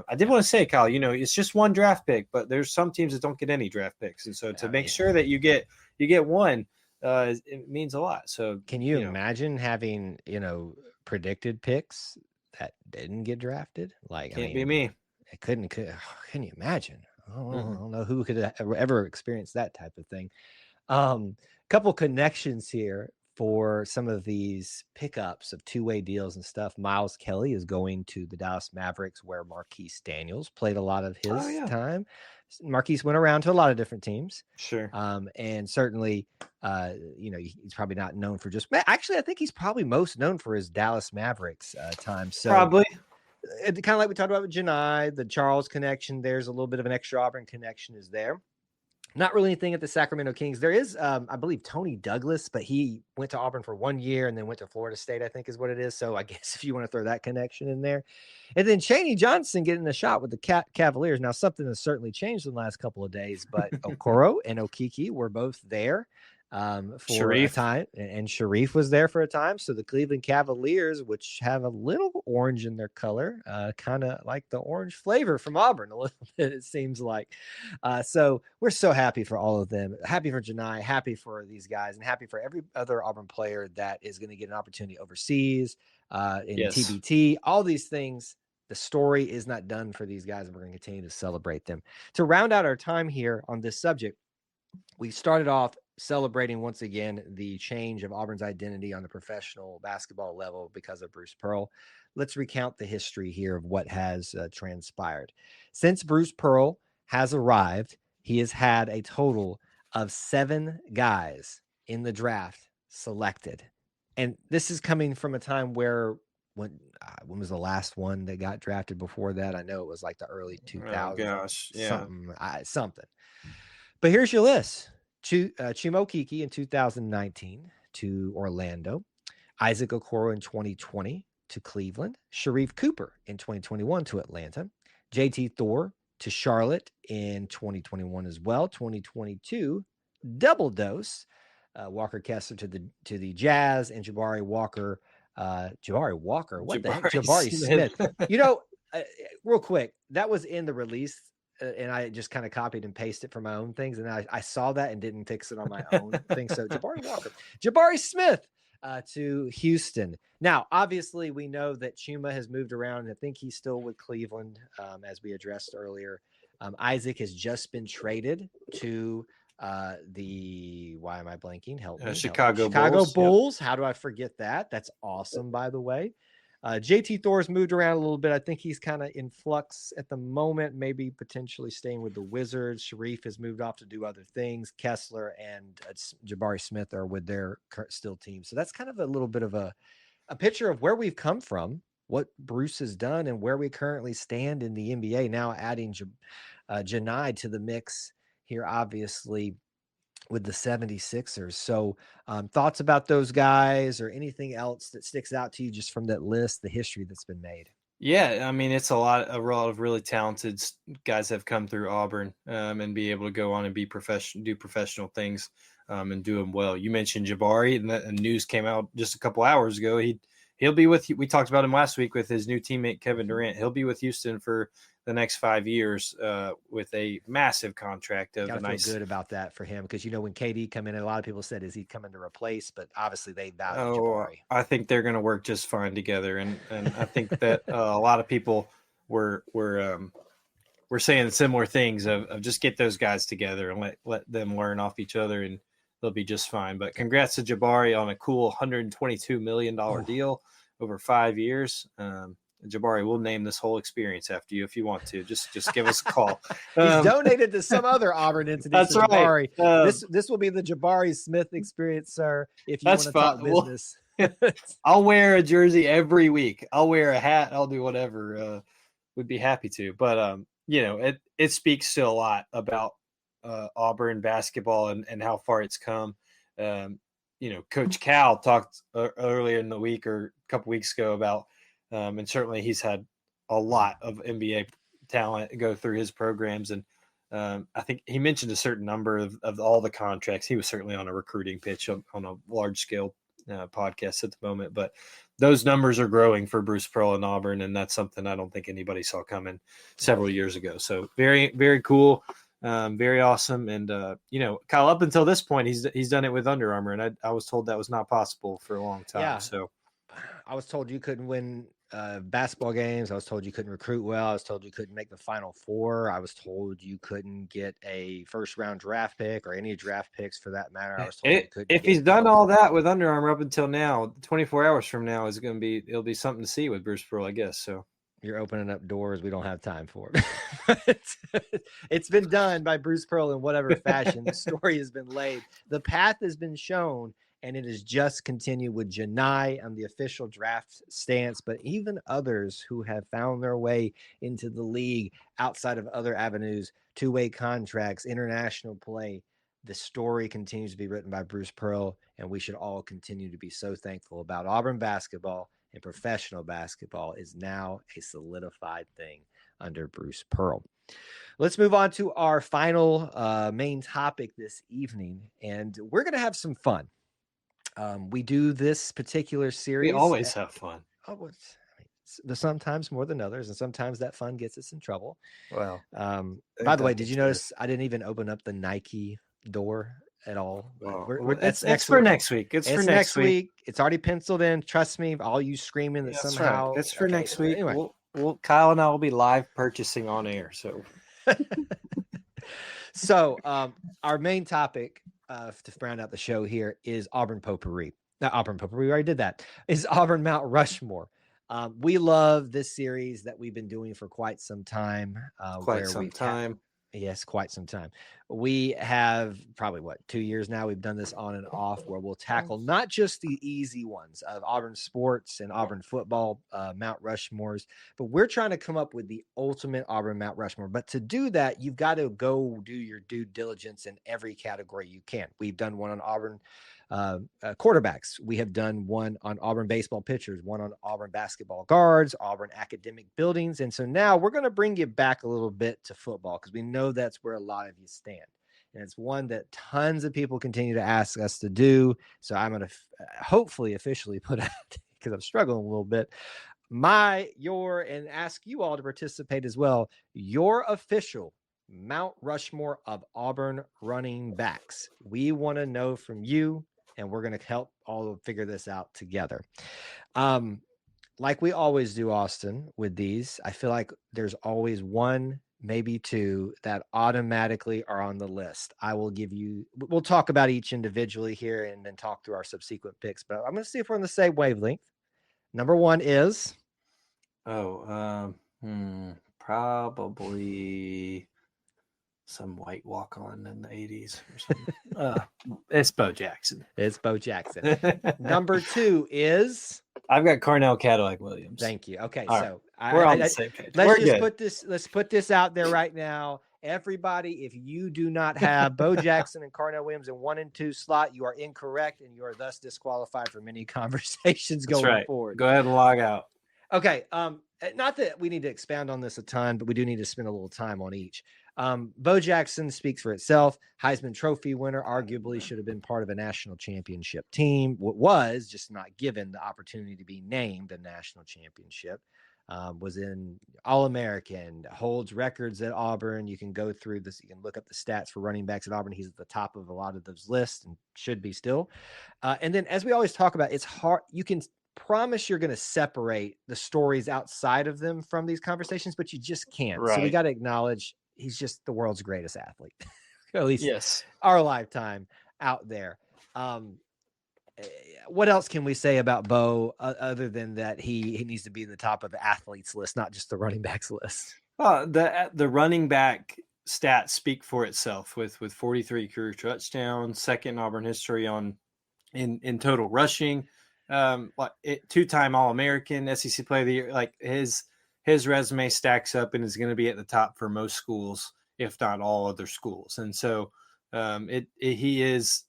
I did want to say, Kyle, it's just one draft pick, but there's some teams that don't get any draft picks. And so to make sure that you get one, it means a lot. So can you imagine having, predicted picks that didn't get drafted? Like, can't be me. Can you imagine? I don't know who could ever experience that type of thing. Couple connections here for some of these pickups of two-way deals and stuff. Miles Kelly is going to the Dallas Mavericks, where Marquise Daniels played a lot of his time. Marquise went around to a lot of different teams. Sure. And certainly, he's probably not known for just, actually, I think he's probably most known for his Dallas Mavericks time. So probably. Kind of like we talked about with Janai, the Charles connection, there's a little bit of an extra Auburn connection is there. Not really anything at the Sacramento Kings. There is, I believe, Tony Douglas, but he went to Auburn for 1 year and then went to Florida State, I think is what it is. So I guess if you want to throw that connection in there. And then Chaney Johnson getting a shot with the Cavaliers. Now, something has certainly changed in the last couple of days, but Okoro and Okiki were both there for a time. And Sharif was there for a time. So the Cleveland Cavaliers, which have a little orange in their color, kind of like the orange flavor from Auburn a little bit, it seems like. So we're so happy for all of them. Happy for Janai, happy for these guys, and happy for every other Auburn player that is going to get an opportunity overseas, in TBT, all these things. The story is not done for these guys, and we're going to continue to celebrate them. To round out our time here on this subject, we started off celebrating once again the change of Auburn's identity on the professional basketball level because of Bruce Pearl. Let's recount the history here of what has transpired. Since Bruce Pearl has arrived, he has had a total of 7 guys in the draft selected. And this is coming from a time where when was the last one that got drafted before that? I know it was like the early 2000s. Oh gosh, yeah. Something. But here's your list. Chimo Kiki in 2019 to Orlando, Isaac Okoro in 2020 to Cleveland, Sharif Cooper in 2021 to Atlanta, JT Thor to Charlotte in 2021 as well, 2022 double dose, Walker Kessler to the Jazz, and Jabari Walker. What the heck? Jabari Smith. Real quick, that was in the release. And I just kind of copied and pasted for my own things. And I saw that and didn't fix it on my own thing. So Jabari Smith to Houston. Now, obviously, we know that Chuma has moved around. And I think he's still with Cleveland, as we addressed earlier. Isaac has just been traded to why am I blanking? Help me. Chicago Bulls. Yep. How do I forget that? That's awesome, by the way. JT Thor's moved around a little bit. I think he's kind of in flux at the moment, maybe potentially staying with the Wizards. Sharif has moved off to do other things. Kessler and Jabari Smith are with their still team. So that's kind of a little bit of a picture of where we've come from, what Bruce has done, and where we currently stand in the NBA. Now adding Janai to the mix here, obviously, with the 76ers. So thoughts about those guys or anything else that sticks out to you just from that list, the history that's been made? Yeah, I mean, it's a lot of really talented guys have come through Auburn, and be able to go on and be do professional things, and do them well. You mentioned Jabari, and the news came out just a couple hours ago. He'll be with you. We talked about him last week with his new teammate Kevin Durant. He'll be with Houston for the next 5 years, with a massive contract of Gotta a feel nice. good about that for him because when KD come in, a lot of people said, "Is he coming to replace?" But obviously, they value Oh, Jabari. I think they're going to work just fine together, and I think that a lot of people were saying similar things of just get those guys together and let them learn off each other, and they'll be just fine. But congrats to Jabari on a cool $122 million deal over 5 years. Jabari, we'll name this whole experience after you if you want to. Just give us a call. He's donated to some other Auburn entity. That's right. Jabari. This will be the Jabari Smith experience, sir. If you want to talk business, I'll wear a jersey every week. I'll wear a hat. I'll do whatever. Would be happy to. But it speaks to a lot about Auburn basketball and how far it's come. Coach Cal talked earlier in the week or a couple weeks ago about. And certainly he's had a lot of NBA talent go through his programs. And I think he mentioned a certain number of all the contracts. He was certainly on a recruiting pitch on a large scale podcast at the moment. But those numbers are growing for Bruce Pearl and Auburn. And that's something I don't think anybody saw coming several years ago. So very, very cool. Very awesome. And, Kyle, up until this point, he's done it with Under Armour. And I was told that was not possible for a long time. Yeah. So I was told you couldn't win basketball games. I was told you couldn't recruit well. I was told you couldn't make the Final Four. I was told you couldn't get a first-round draft pick or any draft picks for that matter. I was told you couldn't. If he's done all that with Under Armour up until now, 24 hours from now it'll be something to see with Bruce Pearl, I guess. So you're opening up doors we don't have time for. It's been done by Bruce Pearl in whatever fashion. The story has been laid. The path has been shown. And it has just continued with Janai on the official draft stance, but even others who have found their way into the league outside of other avenues, two-way contracts, international play. The story continues to be written by Bruce Pearl, and we should all continue to be so thankful about Auburn basketball, and professional basketball is now a solidified thing under Bruce Pearl. Let's move on to our final main topic this evening, and we're going to have some fun. We do this particular series. We always have fun. Sometimes more than others, and sometimes that fun gets us in trouble. Well, by the way, did you notice I didn't even open up the Nike door at all? It's for next week. It's for next week. It's already penciled in. Trust me, all you screaming that somehow. Right. It's for next week. Anyway. We'll Kyle and I will be live purchasing on air. So, our main topic to round out the show here is Auburn potpourri. Not Auburn potpourri. We already did that. Is Auburn Mount Rushmore. We love this series that we've been doing for quite some time. Yes, quite some time. We have probably 2 years now. We've done this on and off where we'll tackle not just the easy ones of Auburn sports and Auburn football, Mount Rushmores, but we're trying to come up with the ultimate Auburn Mount Rushmore. But to do that, you've got to go do your due diligence in every category you can. We've done one on Auburn quarterbacks. We have done one on Auburn baseball pitchers, one on Auburn basketball guards, Auburn academic buildings. And so now we're going to bring you back a little bit to football because we know that's where a lot of you stand. And it's one that tons of people continue to ask us to do. So I'm going to hopefully officially put out, because I'm struggling a little bit, and ask you all to participate as well, your official Mount Rushmore of Auburn running backs. We want to know from you, and we're going to help all figure this out together. Like we always do, Austin, with these, I feel like there's always one, maybe two that automatically are on the list. We'll talk about each individually here and then talk through our subsequent picks, but I'm going to see if we're on the same wavelength. Number one is? Probably some white walk-on in the 80s or something. It's Bo Jackson. Number two is? I've got Carnell Cadillac Williams. Thank you. Okay, all so right. We're on the same page. Let's put this out there right now. Everybody, if you do not have Bo Jackson and Carnell Williams in 1 and 2 slot, you are incorrect, and you are thus disqualified from many conversations going forward. Go ahead and log out. Okay. not that we need to expound on this a ton, but we do need to spend a little time on each. Bo Jackson speaks for itself. Heisman Trophy winner, arguably should have been part of a national championship team. What was just not given the opportunity to be named a national championship. Was in All-American, holds records at Auburn. You can go through this. You can look up the stats for running backs at Auburn. He's at the top of a lot of those lists and should be still. And then, as we always talk about, it's hard. You can promise you're going to separate the stories outside of them from these conversations, but you just can't. Right. So we got to acknowledge he's just the world's greatest athlete, at least yes, our lifetime out there. What else can we say about Bo other than that he needs to be in the top of the athletes list, not just the running backs list? The running back stats speak for itself with 43 career touchdowns, second in Auburn history in total rushing. Two-time All-American, SEC Player of the Year. Like his resume stacks up and is going to be at the top for most schools, if not all other schools. And so he is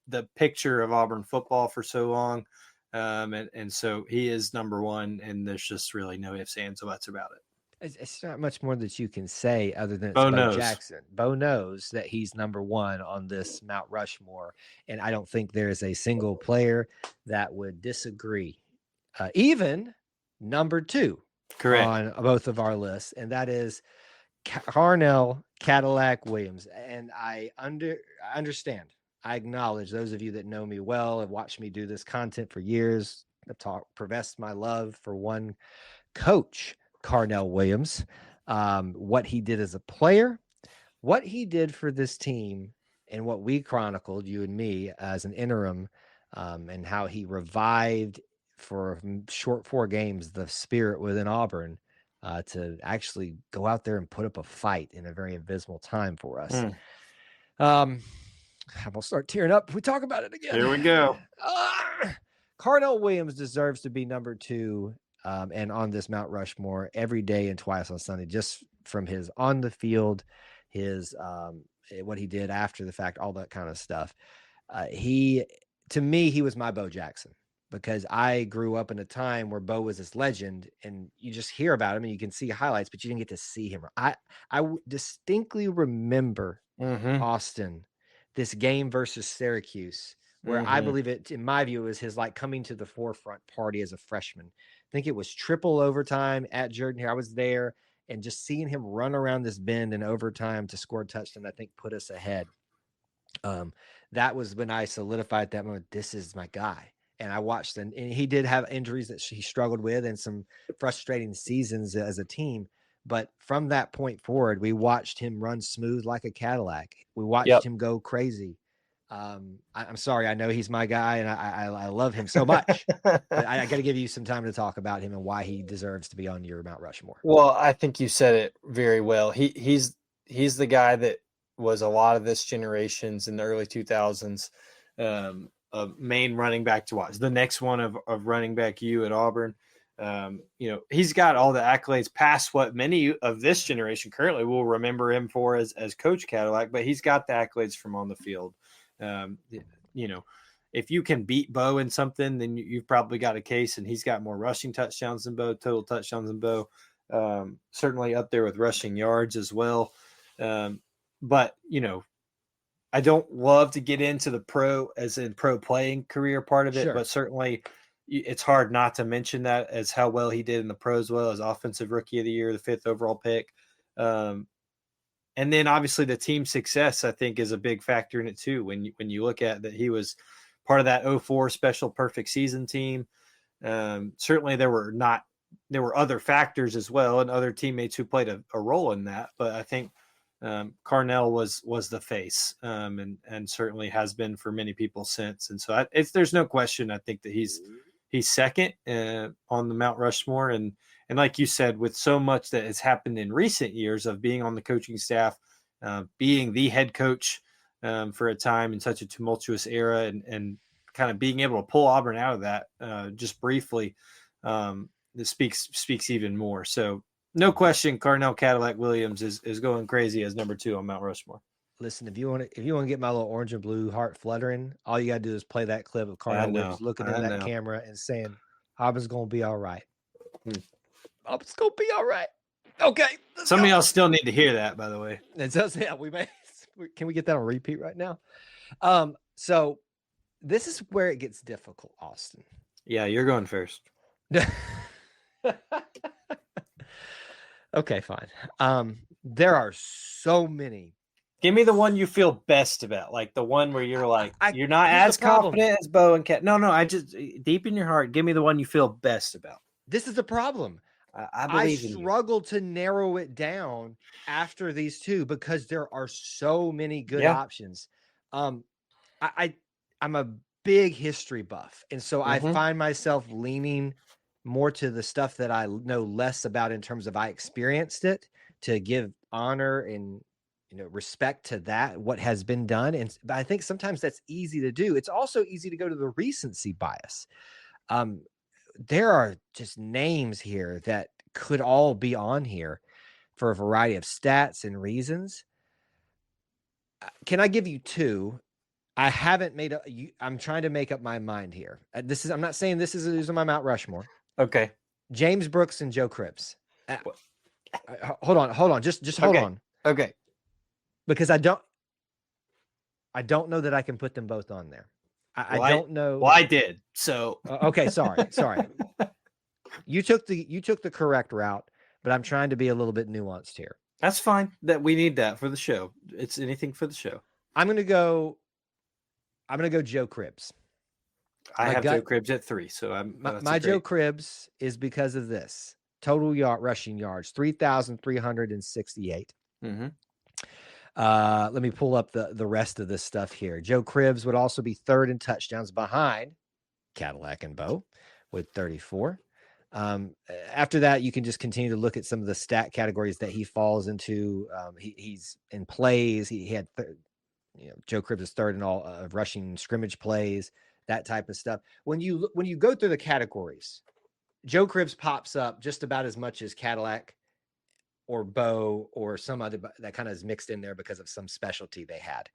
the picture of Auburn football for so long. And so he is number one, and there's just really no ifs, ands, or buts about it. It's not much more that you can say other than it's Bo Jackson. Bo knows that he's number one on this Mount Rushmore, and I don't think there is a single player that would disagree. Even number two, correct, on both of our lists, and that is Carnell Cadillac Williams. And I understand. I acknowledge those of you that know me well, have watched me do this content for years, have professed my love for one coach, Carnell Williams, what he did as a player, what he did for this team, and what we chronicled, you and me, as an interim, and how he revived for short 4 games the spirit within Auburn to actually go out there and put up a fight in a very abysmal time for us. I'll start tearing up if we talk about it again. Here we go. Carnell Williams deserves to be number 2 and on this Mount Rushmore every day and twice on Sunday, just from his on the field, his what he did after the fact, all that kind of stuff. To me, he was my Bo Jackson, because I grew up in a time where Bo was this legend, and you just hear about him and you can see highlights, but you didn't get to see him. I distinctly remember Austin, this game versus Syracuse, where I believe it, in my view, is his like coming to the forefront party as a freshman. I think it was triple overtime at Jordan here. I was there, and just seeing him run around this bend in overtime to score a touchdown, I think put us ahead. That was when I solidified that moment. This is my guy. And I watched, and he did have injuries that he struggled with and some frustrating seasons as a team. But from that point forward, we watched him run smooth like a Cadillac. We watched him go crazy. I'm sorry. I know he's my guy, and I love him so much. But I got to give you some time to talk about him and why he deserves to be on your Mount Rushmore. Well, I think you said it very well. He's the guy that was a lot of this generation's in the early 2000s a main running back to watch. The next one of running back you at Auburn. He's got all the accolades past what many of this generation currently will remember him for as Coach Cadillac, but he's got the accolades from on the field. If you can beat Bo in something, then you've probably got a case, and he's got more rushing touchdowns than Bo, total touchdowns than Bo, certainly up there with rushing yards as well. But I don't love to get into the pro playing career part of it, but certainly it's hard not to mention that as how well he did in the pros, well as offensive rookie of the year, the 5th overall pick. And then obviously the team success, I think, is a big factor in it too. When you look at that, he was part of that 04 special perfect season team. Certainly there were other factors as well, and other teammates who played a role in that. But I think Carnell was the face, and certainly has been for many people since. And so there's no question. I think that he's second on the Mount Rushmore. And like you said, with so much that has happened in recent years of being on the coaching staff, being the head coach for a time in such a tumultuous era, and kind of being able to pull Auburn out of that just briefly, this speaks even more. So no question, Carnell Cadillac Williams is going crazy as number 2 on Mount Rushmore. Listen, if you want to get my little orange and blue heart fluttering, all you got to do is play that clip of Carnell Williams looking in that camera and saying, "Auburn's going to be all right." It's gonna be all right. Okay, Some of y'all still need to hear that, by the way. It does. Yeah, we may. Can we get that on repeat right now? So this is where it gets difficult, Austin. Yeah, you're going first. Okay, fine. There are so many. Give me the one you feel best about, like the one where you're like, you're not here's as the problem. confident as Bo and Cat. No, I just deep in your heart, give me the one you feel best about. This is the problem. I believe in you. struggle to narrow it down after these two because there are so many good options. I'm a big history buff, and so I find myself leaning more to the stuff that I know less about in terms of I experienced it, to give honor and respect to that, what has been done. And but I think sometimes that's easy to do. It's also easy to go to the recency bias. There are just names here that could all be on here for a variety of stats and reasons. Can I give you two? I haven't made I'm trying to make up my mind here. I'm not saying this is my Mount Rushmore. Okay. James Brooks and Joe Cribbs. Hold on. Just hold on. Okay. Because I don't know that I can put them both on there. I don't know. Well, I did. So okay, sorry. You took the correct route, but I'm trying to be a little bit nuanced here. That's fine. That we need that for the show. It's anything for the show. I'm gonna go Joe Cribbs. I have Joe Cribbs at 3, so my Joe Cribbs is because of this total rushing yards, 3,368. Let me pull up the rest of this stuff here. Joe Cribbs would also be third in touchdowns behind Cadillac and Bo with 34. After that, you can just continue to look at some of the stat categories that he falls into. He's in plays. He had, Joe Cribbs is third in all rushing scrimmage plays, that type of stuff. When you go through the categories, Joe Cribbs pops up just about as much as Cadillac or Bo or some other that kind of is mixed in there because of some specialty they had.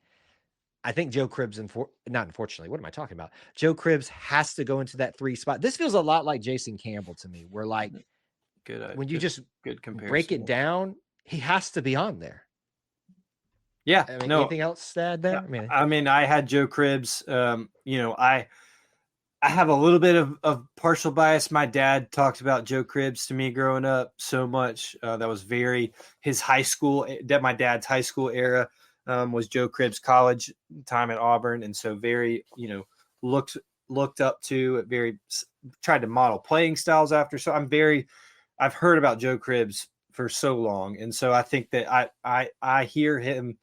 I think Joe Cribbs, not unfortunately, what am I talking about? Joe Cribbs has to go into that 3 spot. This feels a lot like Jason Campbell to me, where like when you just break it down, he has to be on there. Yeah. I mean, anything else to add there? I mean, I had Joe Cribbs. I have a little bit of partial bias. My dad talked about Joe Cribbs to me growing up so much. That was his high school, my dad's high school era was Joe Cribbs' college time at Auburn. And so very, looked up to, tried to model playing styles after. So I've heard about Joe Cribbs for so long. And so I think that I hear him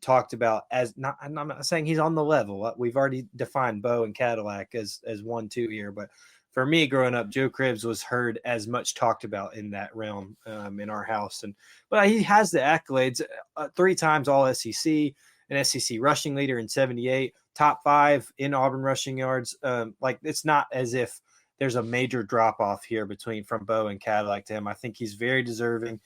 talked about as not. I'm not saying he's on the level. We've already defined Bo and Cadillac as 1-2 here, but for me growing up, Joe Cribbs was heard as much talked about in that realm in our house. But he has the accolades: 3 times All SEC, an SEC rushing leader in '78, top 5 in Auburn rushing yards. Like it's not as if there's a major drop off here from Bo and Cadillac to him. I think he's very deserving.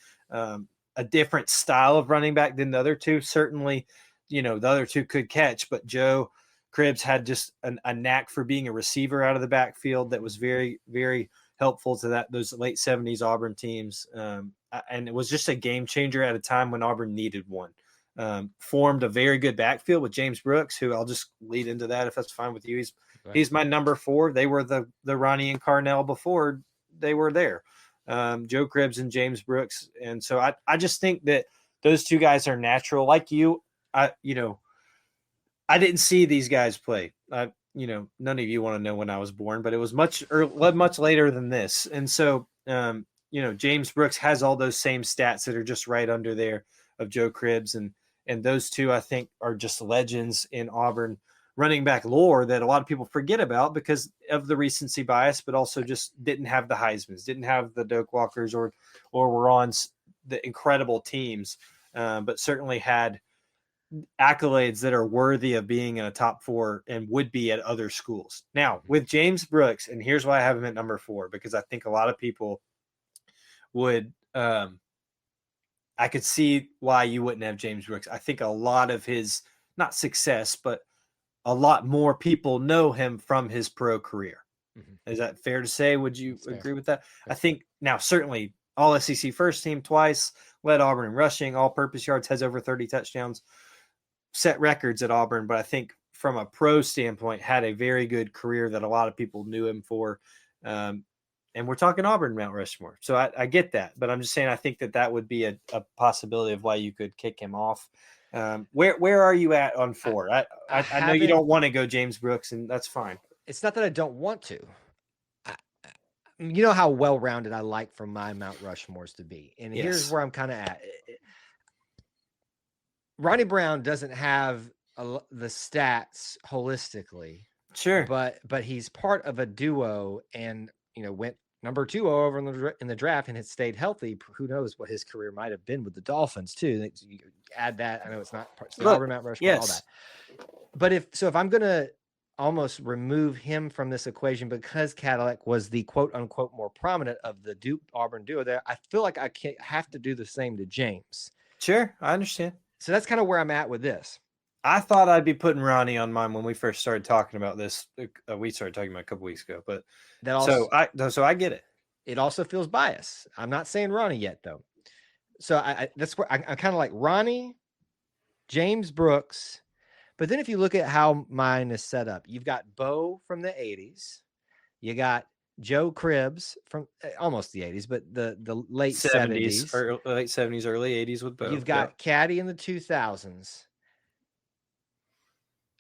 A different style of running back than the other two. Certainly, the other two could catch, but Joe Cribbs had just a knack for being a receiver out of the backfield that was very, very helpful to those late 70s Auburn teams. And it was just a game changer at a time when Auburn needed one. Formed a very good backfield with James Brooks, who I'll just lead into that if that's fine with you. He's my number 4. They were the Ronnie and Carnell before they were there. Joe Cribbs and James Brooks. And so I just think that those two guys are natural. Like you, I didn't see these guys play. None of you want to know when I was born, but it was much later than this. And so, James Brooks has all those same stats that are just right under there of Joe Cribbs. And those two, I think, are just legends in Auburn running back lore that a lot of people forget about because of the recency bias, but also just didn't have the Heismans, didn't have the Doak Walkers or were on the incredible teams, but certainly had accolades that are worthy of being in a top 4 and would be at other schools. Now with James Brooks, and here's why I have him at number 4, because I think a lot of people would, I could see why you wouldn't have James Brooks. I think a lot of his, not success, but a lot more people know him from his pro career. Mm-hmm. Is that fair to say? Would you agree with that? I think now certainly all SEC first team twice, led Auburn in rushing, all-purpose yards, has over 30 touchdowns, set records at Auburn, but I think from a pro standpoint, had a very good career that a lot of people knew him for. And we're talking Auburn Mount Rushmore. So I get that, but I'm just saying I think that would be a possibility of why you could kick him off. Where are you at on 4? I know you don't want to go James Brooks, and that's fine. It's not that I don't want to. You know how well-rounded I like for my Mount Rushmores to be. And here's where I'm kind of at. Ronnie Brown doesn't have the stats holistically. Sure. But he's part of a duo and, went number 2 over in the draft and has stayed healthy. Who knows what his career might have been with the Dolphins too. You add that. I know it's not Auburn Mount Rushmore, all that. But if I'm going to almost remove him from this equation because Cadillac was the quote unquote more prominent of the Auburn duo there, I feel like I have to do the same to James. Sure. I understand. So that's kind of where I'm at with this. I thought I'd be putting Ronnie on mine when we first started talking about this. We started talking about a couple weeks ago, but so I get it. It also feels biased. I'm not saying Ronnie yet though. So that's where I'm kind of like Ronnie, James Brooks. But then if you look at how mine is set up, you've got Bo from the 80s. You got Joe Cribbs from almost the 80s, but the late 70s. Or late 70s, early 80s with Bo. You've got Caddy in the 2000s.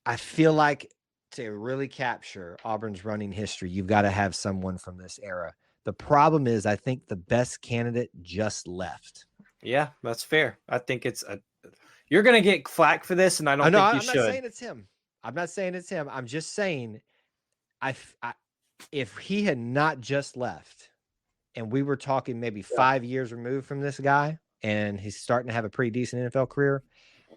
I feel like to really capture Auburn's running history, you've got to have someone from this era. The problem is I think the best candidate just left. Yeah, that's fair. I think you're going to get flack for this, and I don't think you should. I'm not saying it's him. I'm not saying it's him. I'm just saying if he had not just left and we were talking maybe 5 years removed from this guy and he's starting to have a pretty decent NFL career,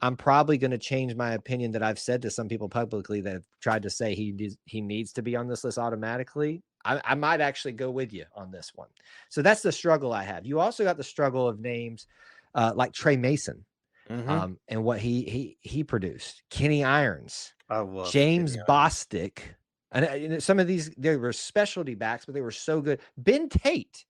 I'm probably going to change my opinion that I've said to some people publicly that have tried to say he needs to be on this list automatically. I might actually go with you on this one. So that's the struggle I have. You also got the struggle of names like Trey Mason. Mm-hmm. And what he produced, Kenny Irons, James Bostic, and some of these, they were specialty backs, but they were so good. Ben Tate.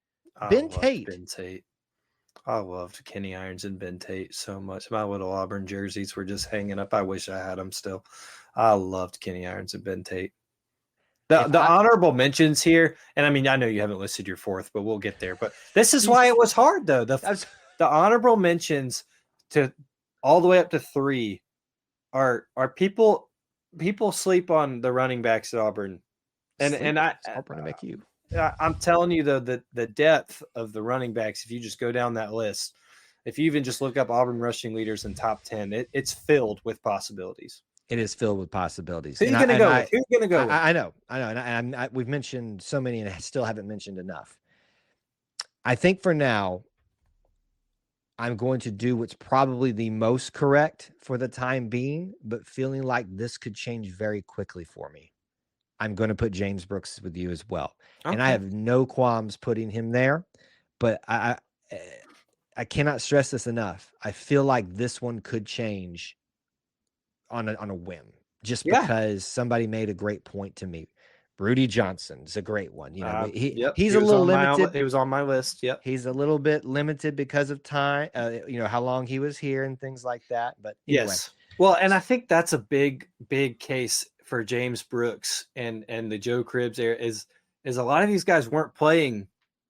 I loved Kenny Irons and Ben Tate so much. My little Auburn jerseys were just hanging up. I wish I had them still. I loved Kenny Irons and Ben Tate. The honorable mentions here, and I mean, I know you haven't listed your 4th, but we'll get there. But this is why it was hard, though. The honorable mentions to all the way up to 3 are people sleep on the running backs at Auburn, and I'm telling you though the depth of the running backs. If you just go down that list, if you even just look up Auburn rushing leaders in top 10, it's filled with possibilities. It is filled with possibilities. Who are you going to go with? Who are you going to go with? I know, and we've mentioned so many, and I still haven't mentioned enough. I think for now, I'm going to do what's probably the most correct for the time being, but feeling like this could change very quickly for me. I'm going to put James Brooks with you as well. Okay. And I have no qualms putting him there, but I cannot stress this enough. I feel like this one could change on a whim just because somebody made a great point to me. Rudy Johnson's a great one. He's a little limited. He was on my list. Yep. He's a little bit limited because of time, how long he was here and things like that. But anyway. Yes. Well, and I think that's a big case for James Brooks and the Joe Cribbs there is a lot of these guys weren't playing.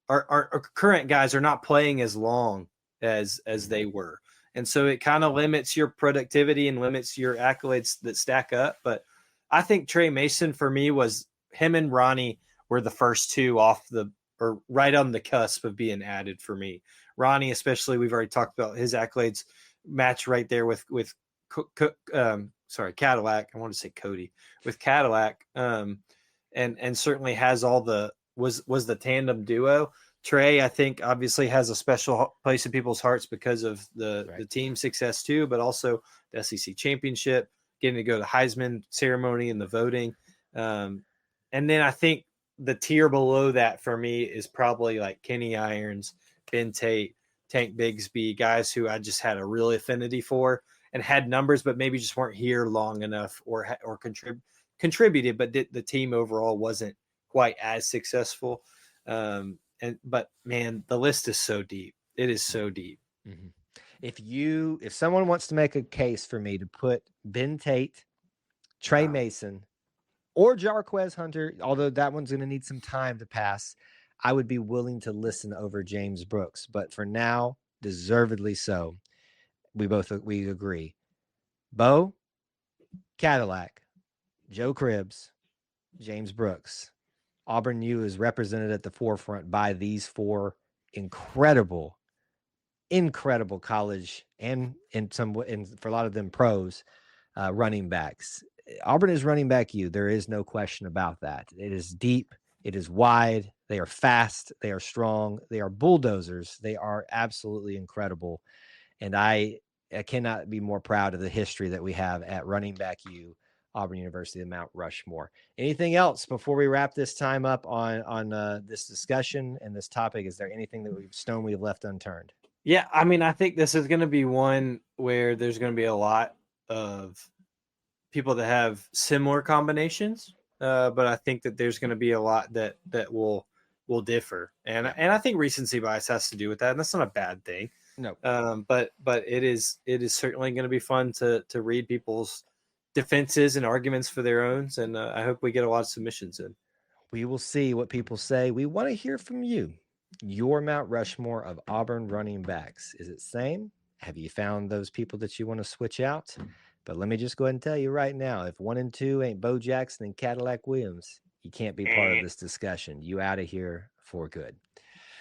Our current guys are not playing as long as they were. And so it kind of limits your productivity and limits your accolades that stack up. But I think Trey Mason for me was him and Ronnie were the first 2 or right on the cusp of being added for me. Ronnie, especially, we've already talked about his accolades match right there with Cadillac. I want to say Cody with Cadillac. And certainly has all was the tandem duo. Trey, I think, obviously has a special place in people's hearts because of the team success too, but also the SEC championship, getting to go to the Heisman ceremony and the voting. And then I think the tier below that for me is probably like Kenny Irons, Ben Tate, Tank Bigsby, guys who I just had a real affinity for and had numbers, but maybe just weren't here long enough or contributed, but the team overall wasn't quite as successful. And but man, the list is so deep. It is so deep. Mm-hmm. If someone wants to make a case for me to put Ben Tate, Trey Mason, or Jarquez Hunter, although that one's going to need some time to pass, I would be willing to listen over James Brooks. But for now, deservedly so. We agree. Bo, Cadillac, Joe Cribbs, James Brooks. Auburn U is represented at the forefront by these four incredible college and for a lot of them pros running backs. Auburn is running back U. There is no question about that. It is deep. It is wide. They are fast. They are strong. They are bulldozers. They are absolutely incredible. And I cannot be more proud of the history that we have at running back U, Auburn University, the Mount Rushmore. Anything else before we wrap this time up on this discussion and this topic? Is there anything that we've left unturned? Yeah, I mean, I think this is going to be one where there's going to be a lot of people that have similar combinations, but I think that there's going to be a lot that will differ, and I think recency bias has to do with that, and that's not a bad thing. No, but it is certainly going to be fun to read people's defenses and arguments for their own, and I hope we get a lot of submissions in. We will see what people say. We want to hear from you. Your Mount Rushmore of Auburn running backs. Is it same? Have you found those people that you want to switch out? But let me just go ahead and tell you right now, if 1 and 2 ain't Bo Jackson and Cadillac Williams, you can't be part of this discussion. You out of here for good.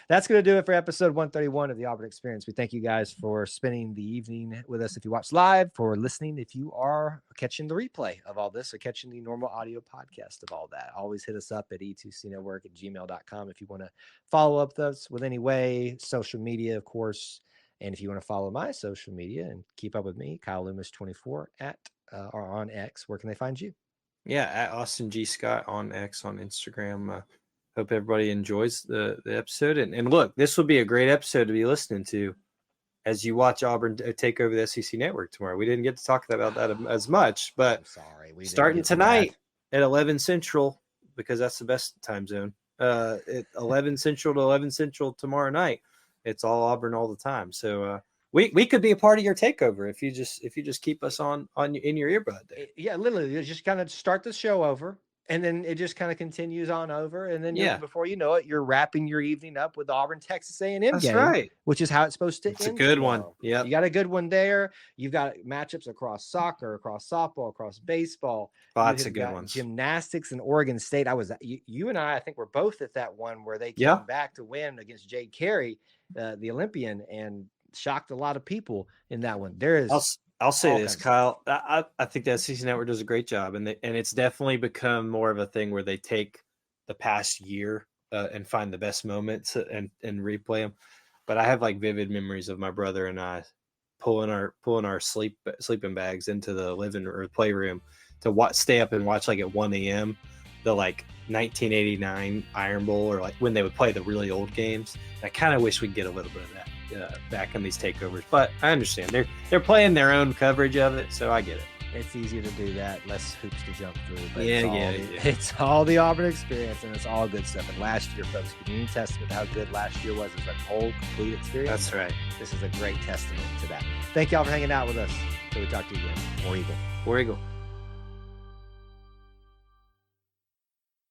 That's going to do it for episode 131 of the Auburn Experience. We thank you guys for spending the evening with us if you watch live, for listening if you are catching the replay of all this or catching the normal audio podcast of all that. Always hit us up at E2C Network at gmail.com if you want to follow up us with any way, social media, of course. And if you want to follow my social media and keep up with me, Kyle Loomis 24 or on X, where can they find you? Yeah, at Austin G. Scott on X, on Instagram. Hope everybody enjoys the episode. And look, this will be a great episode to be listening to as you watch Auburn take over the SEC Network tomorrow. We didn't get to talk about that as much, but I'm sorry. Starting tonight at 11 Central, because that's the best time zone, at 11 Central to 11 Central tomorrow night. It's all Auburn all the time. So we could be a part of your takeover if you just keep us on in your earbud there. Yeah, literally, you just kind of start the show over. And then it just kind of continues on over. And then before you know it, you're wrapping your evening up with the Auburn Texas A&M That's game, right. which is how it's supposed to end. It's a good one. Yeah. You got a good one there. You've got matchups across soccer, across softball, across baseball. Lots of good ones. Gymnastics and Oregon State. You and I think we're both at that one where they came back to win against Jade Carey, the Olympian, and shocked a lot of people in that one. There is. I'll say this, Kyle. I think that SEC Network does a great job, and it's definitely become more of a thing where they take the past year and find the best moments and replay them. But I have like vivid memories of my brother and I pulling our sleeping bags into the living or playroom to stay up and watch like at 1 a.m. the like 1989 Iron Bowl, or like when they would play the really old games. I kind of wish we'd get a little bit of that back in these takeovers, but I understand they're playing their own coverage of it, so I get it. It's easier to do that, less hoops to jump through. But It's all the Auburn experience, and it's all good stuff. And last year, folks, if you need testament to how good last year was, it's a whole complete experience. That's right. This is a great testament to that. Thank y'all for hanging out with us. Till we talk to you again. War Eagle. War Eagle.